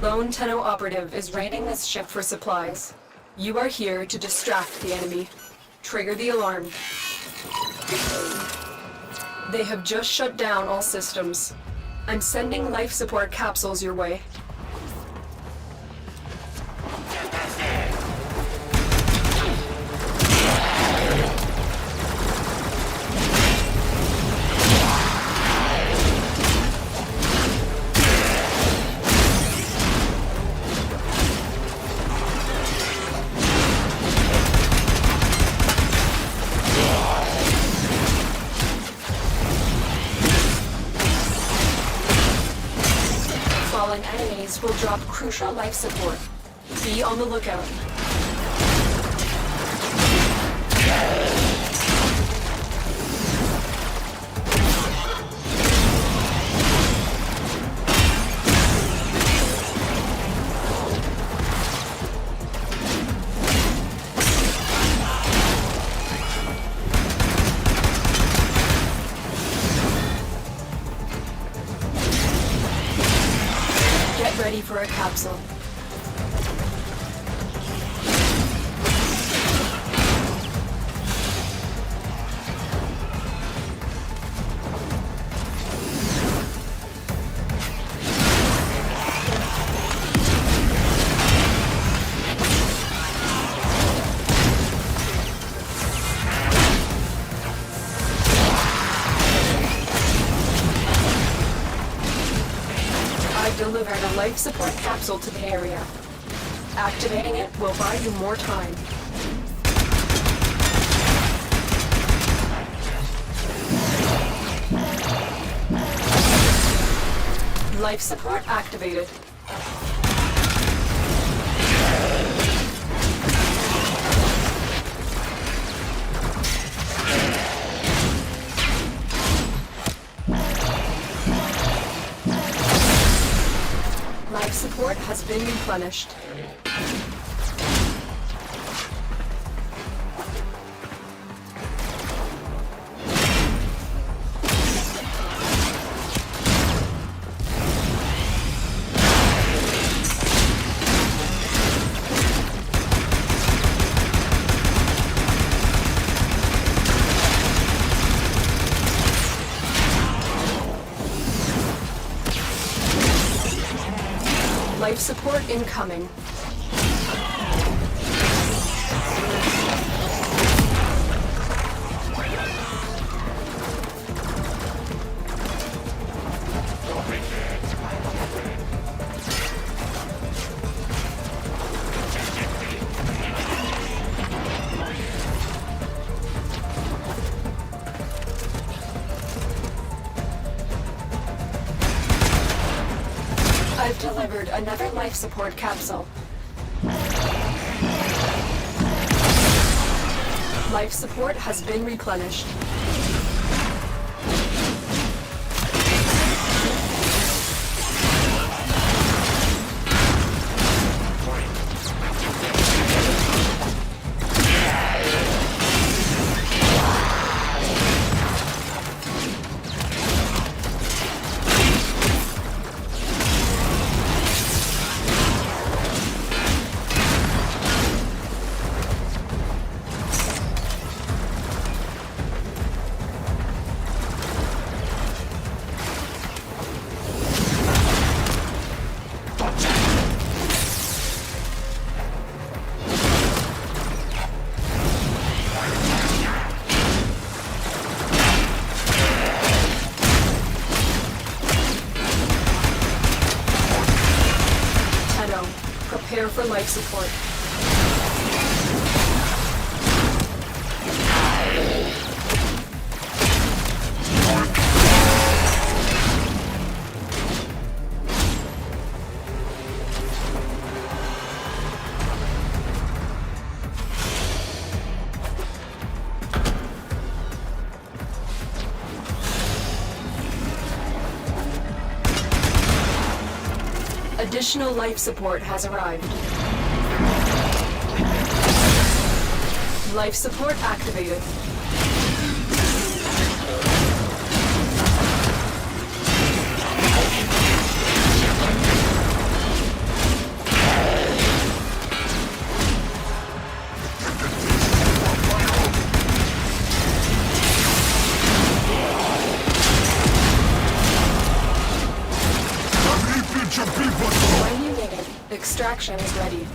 Lone Tenno operative is raiding this ship for supplies. You are here to distract the enemy. Trigger the alarm. They have just shut down all systems. I'm sending life support capsules your way. Fallen enemies will drop crucial life support. Be on the lookout. Get ready for a capsule. I've delivered a life support capsule to the area. Activating it will buy you more time. Life support activated. Life support has been replenished. Life support incoming. I've delivered another life support capsule. Life support has been replenished. Prepare for life support. Additional life support has arrived. Life support activated. When you need it, extraction is ready.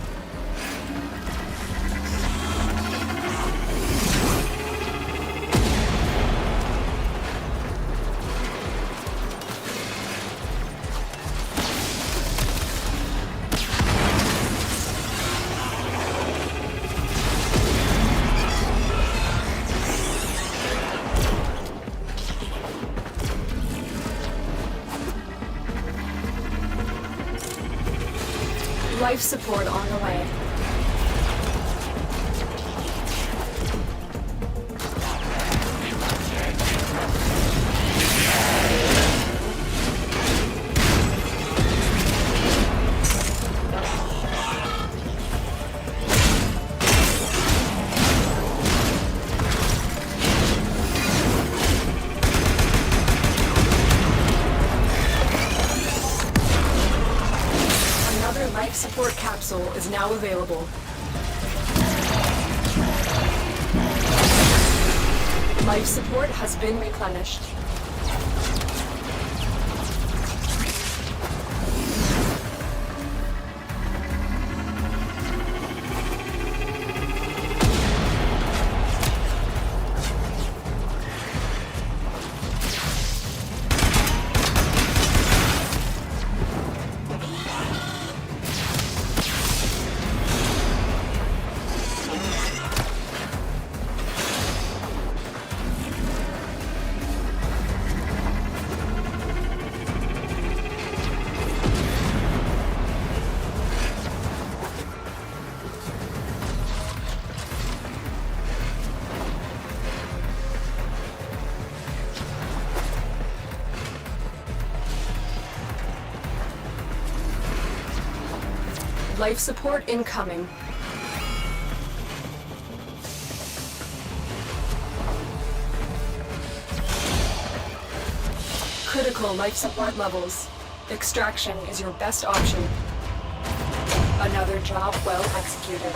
Life support on the way. Life support capsule is now available. Life support has been replenished. Life support incoming. Critical life support levels. Extraction is your best option. Another job well executed.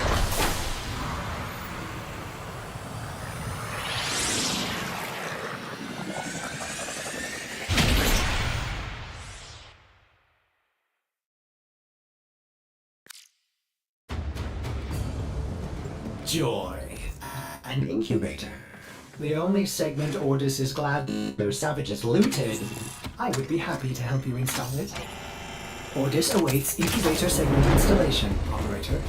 Joy. An incubator. The only segment Ordis is glad those savages looted. I would be happy to help you install it. Ordis awaits incubator segment installation. Operator,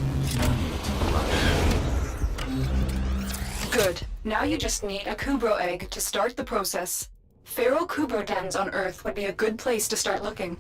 Good. Now you just need a Kubro egg to start the process. Feral Kubro dens on Earth would be a good place to start looking.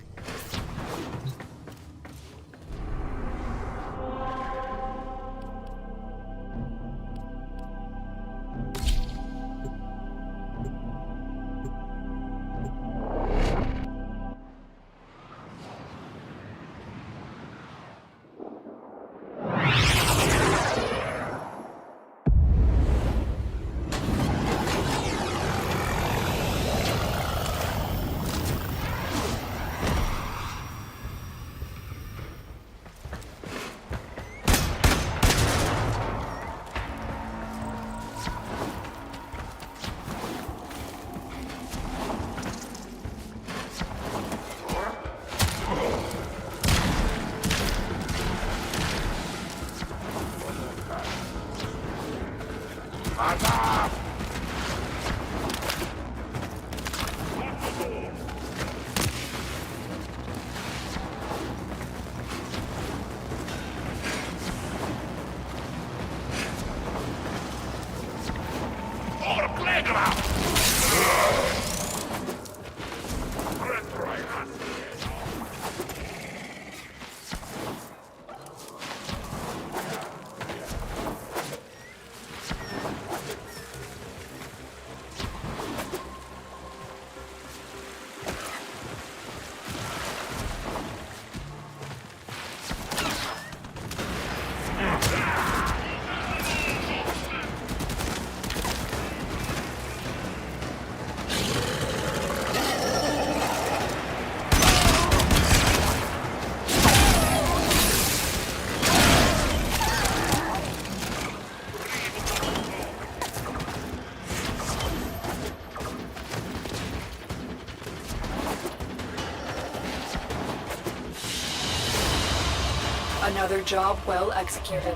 Another job well executed.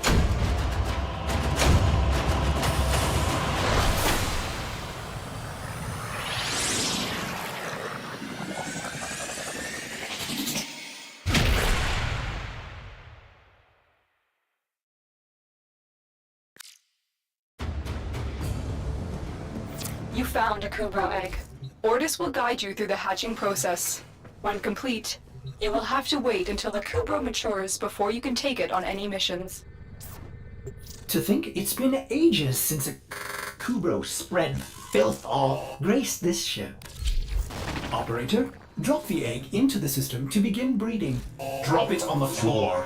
You found a Kubro egg. Ordis will guide you through the hatching process. When complete, you will have to wait until the Kubro matures before you can take it on any missions. To think it's been ages since a Kubro spread filth all graced this ship. Operator, drop the egg into the system to begin breeding. Drop it on the floor.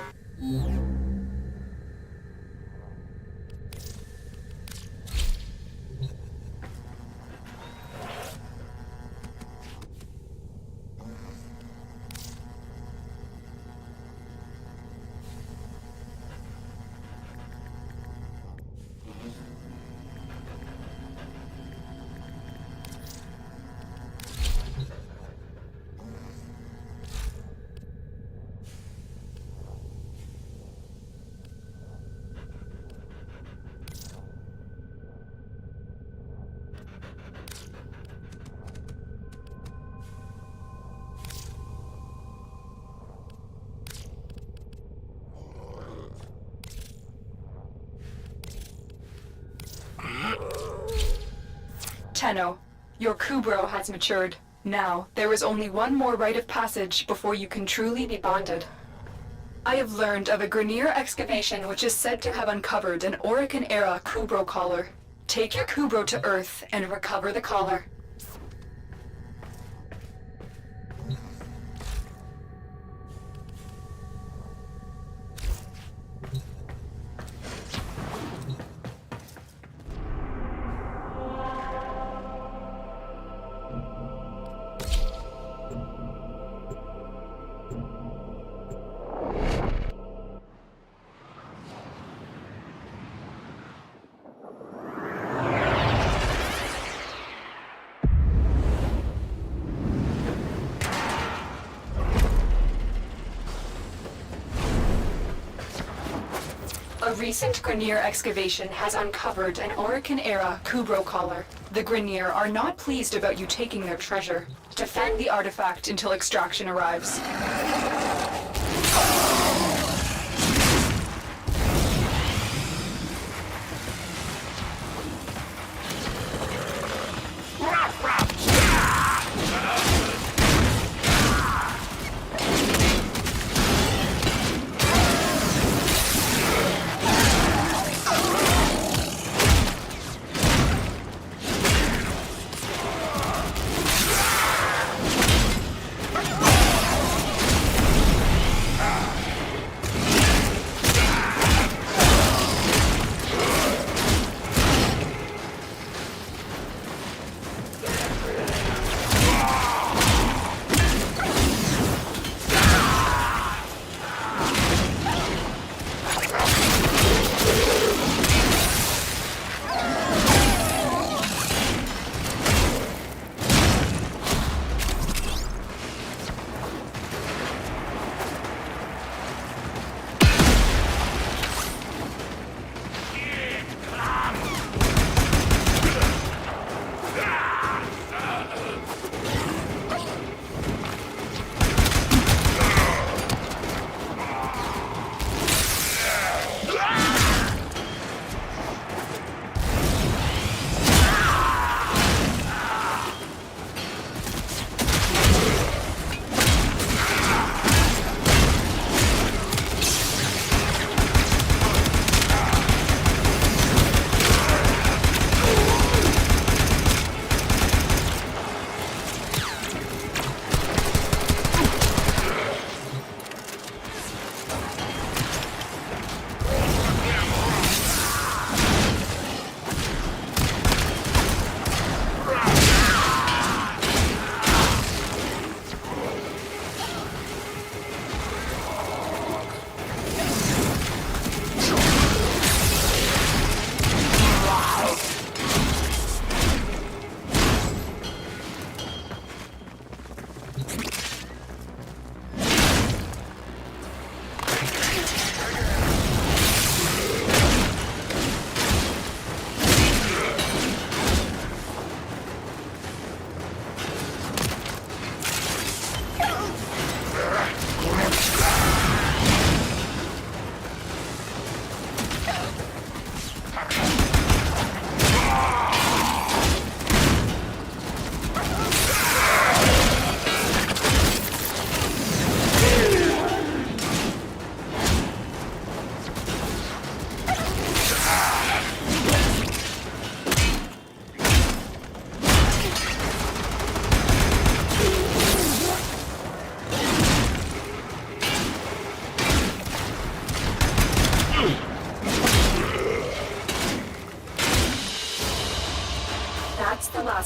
Tenno, your Kubro has matured. Now, there is only one more rite of passage before you can truly be bonded. I have learned of a Grineer excavation which is said to have uncovered an Orokin-era Kubro collar. Take your Kubro to Earth and recover the collar. A recent Grineer excavation has uncovered an Orokin-era Kubro collar. The Grineer are not pleased about you taking their treasure. Defend the artifact until extraction arrives.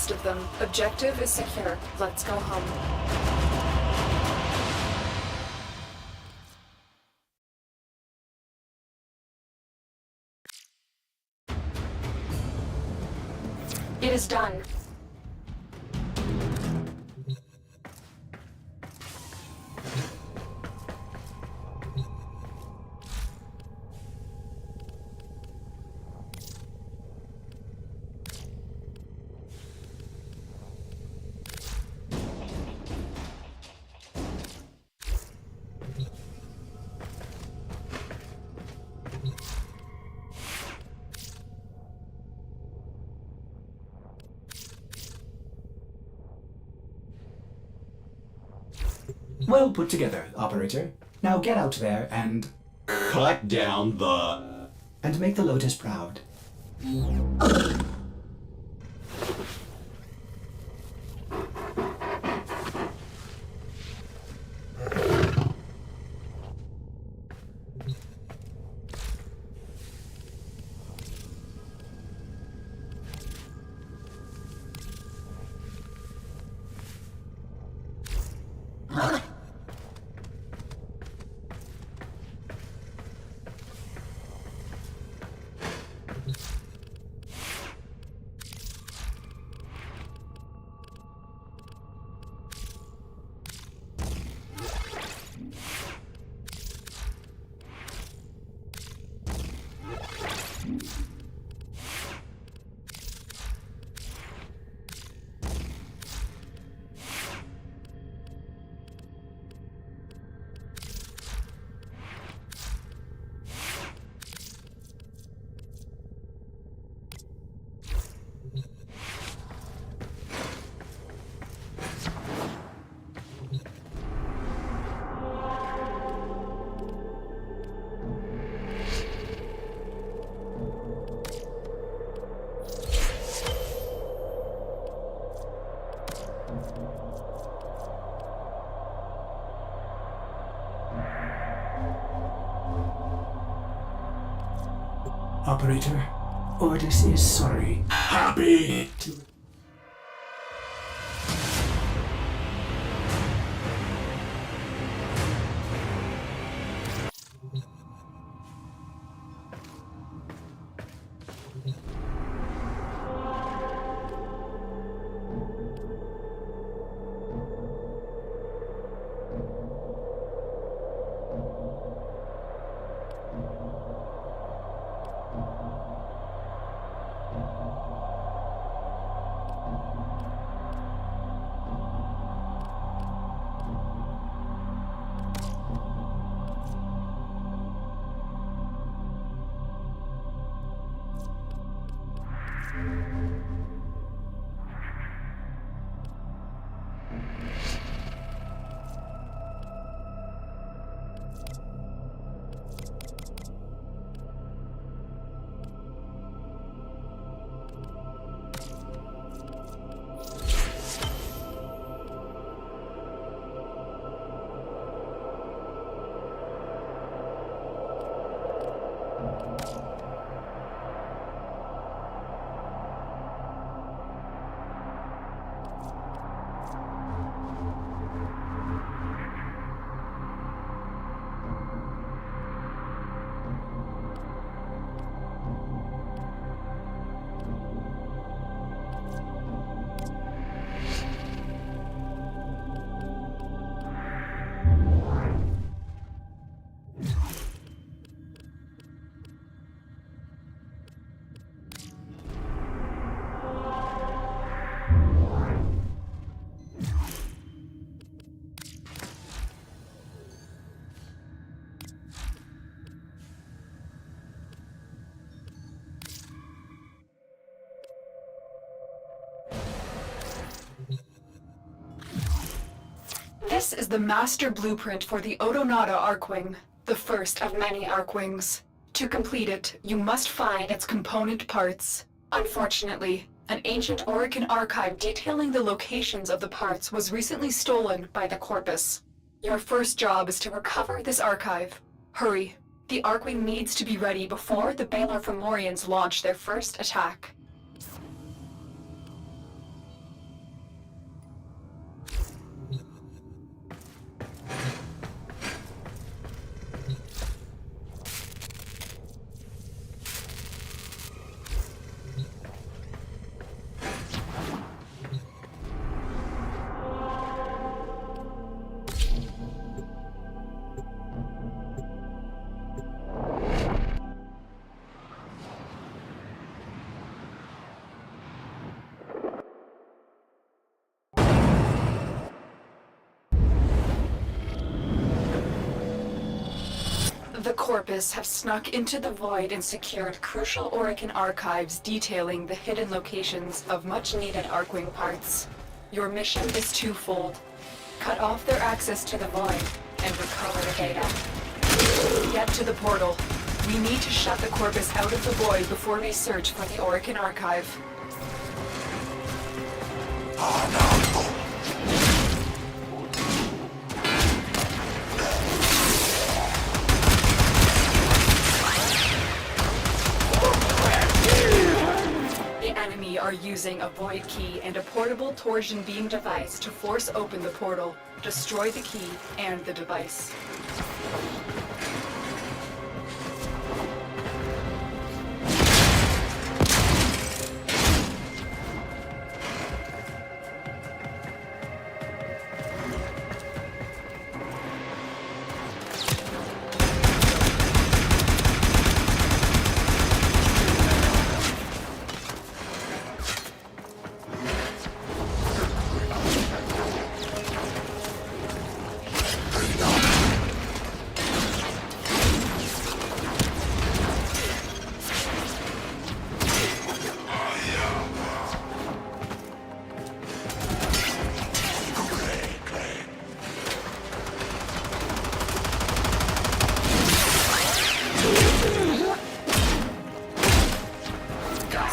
last of them. Objective is secure. Let's go home. It is done. Well put together, operator. Now get out there and... Cut down the... and make the Lotus proud. Operator, Ordis is sorry. Happy! This is the master blueprint for the Odonata Arcwing, the first of many Arcwings. To complete it, you must find its component parts. Unfortunately, an ancient Orokin archive detailing the locations of the parts was recently stolen by the Corpus. Your first job is to recover this archive. Hurry. The Arcwing needs to be ready before the Baylor Fomorians launch their first attack. The Corpus have snuck into the Void and secured crucial Orokin archives detailing the hidden locations of much-needed Arcwing parts. Your mission is twofold. Cut off their access to the Void and recover the data. Get to the portal. We need to shut the Corpus out of the Void before we search for the Orokin archive. The enemy are using a Void Key and a portable torsion beam device to force open the portal, destroy the key and the device.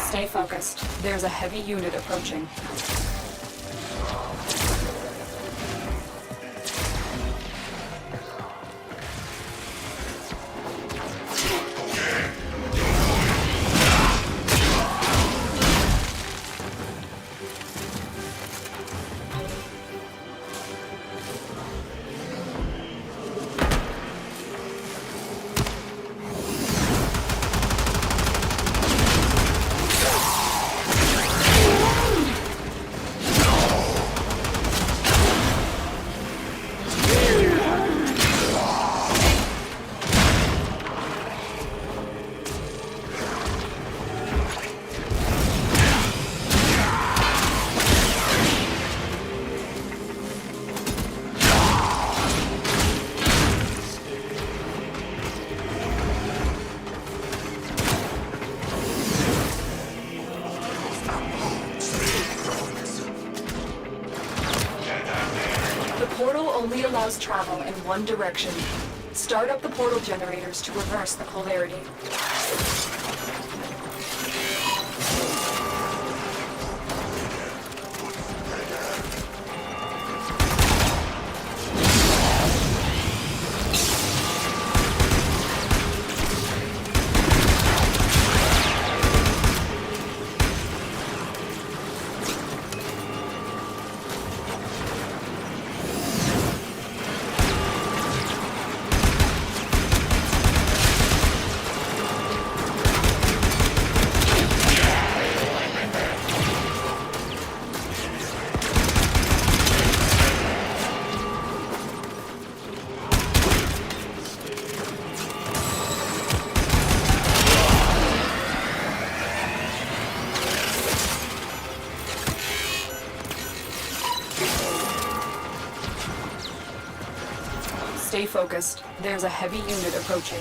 Stay focused. There's a heavy unit approaching. Only allows travel in one direction. Start up the portal generators to reverse the polarity. Stay focused. There's a heavy unit approaching.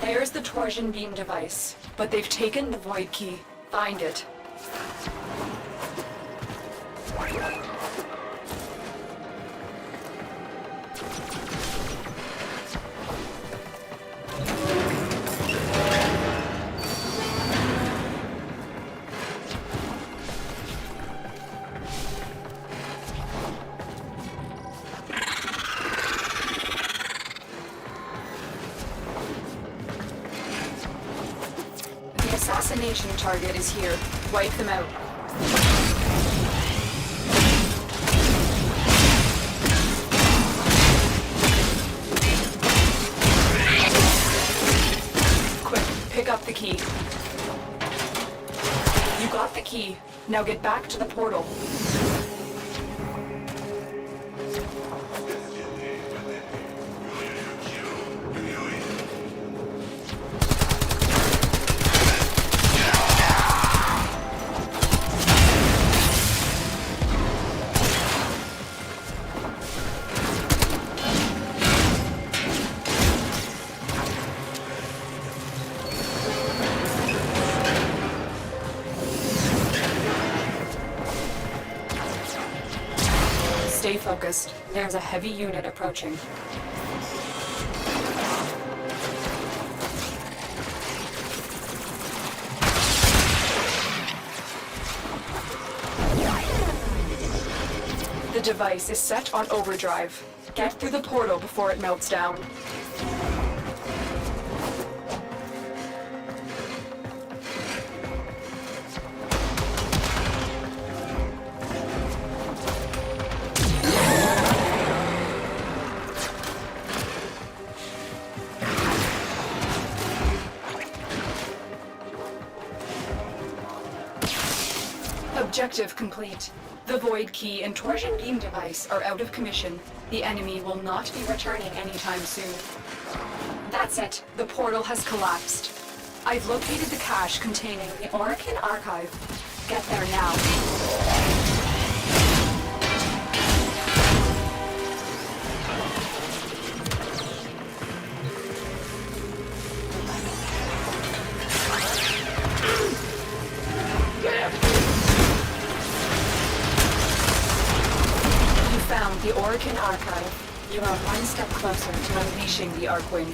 There's the torsion beam device, but they've taken the Void Key. Find it. The assassination target is here. Wipe them out. Quick, pick up the key. You got the key. Now get back to the portal. Stay focused. There's a heavy unit approaching. The device is set on overdrive. Get through the portal before it melts down. Objective complete. The Void Key and Torsion Beam device are out of commission. The enemy will not be returning anytime soon. That's it. The portal has collapsed. I've located the cache containing the Orokin archive. Get there now. Found the Orokin archive. You are one step closer to unleashing the Arkwing.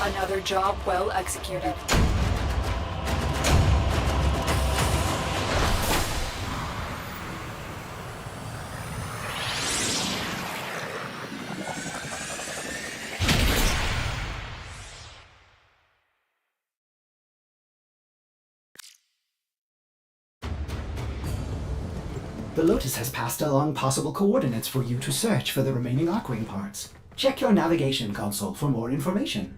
Another job well executed. The Lotus has passed along possible coordinates for you to search for the remaining Arkwing parts. Check your navigation console for more information.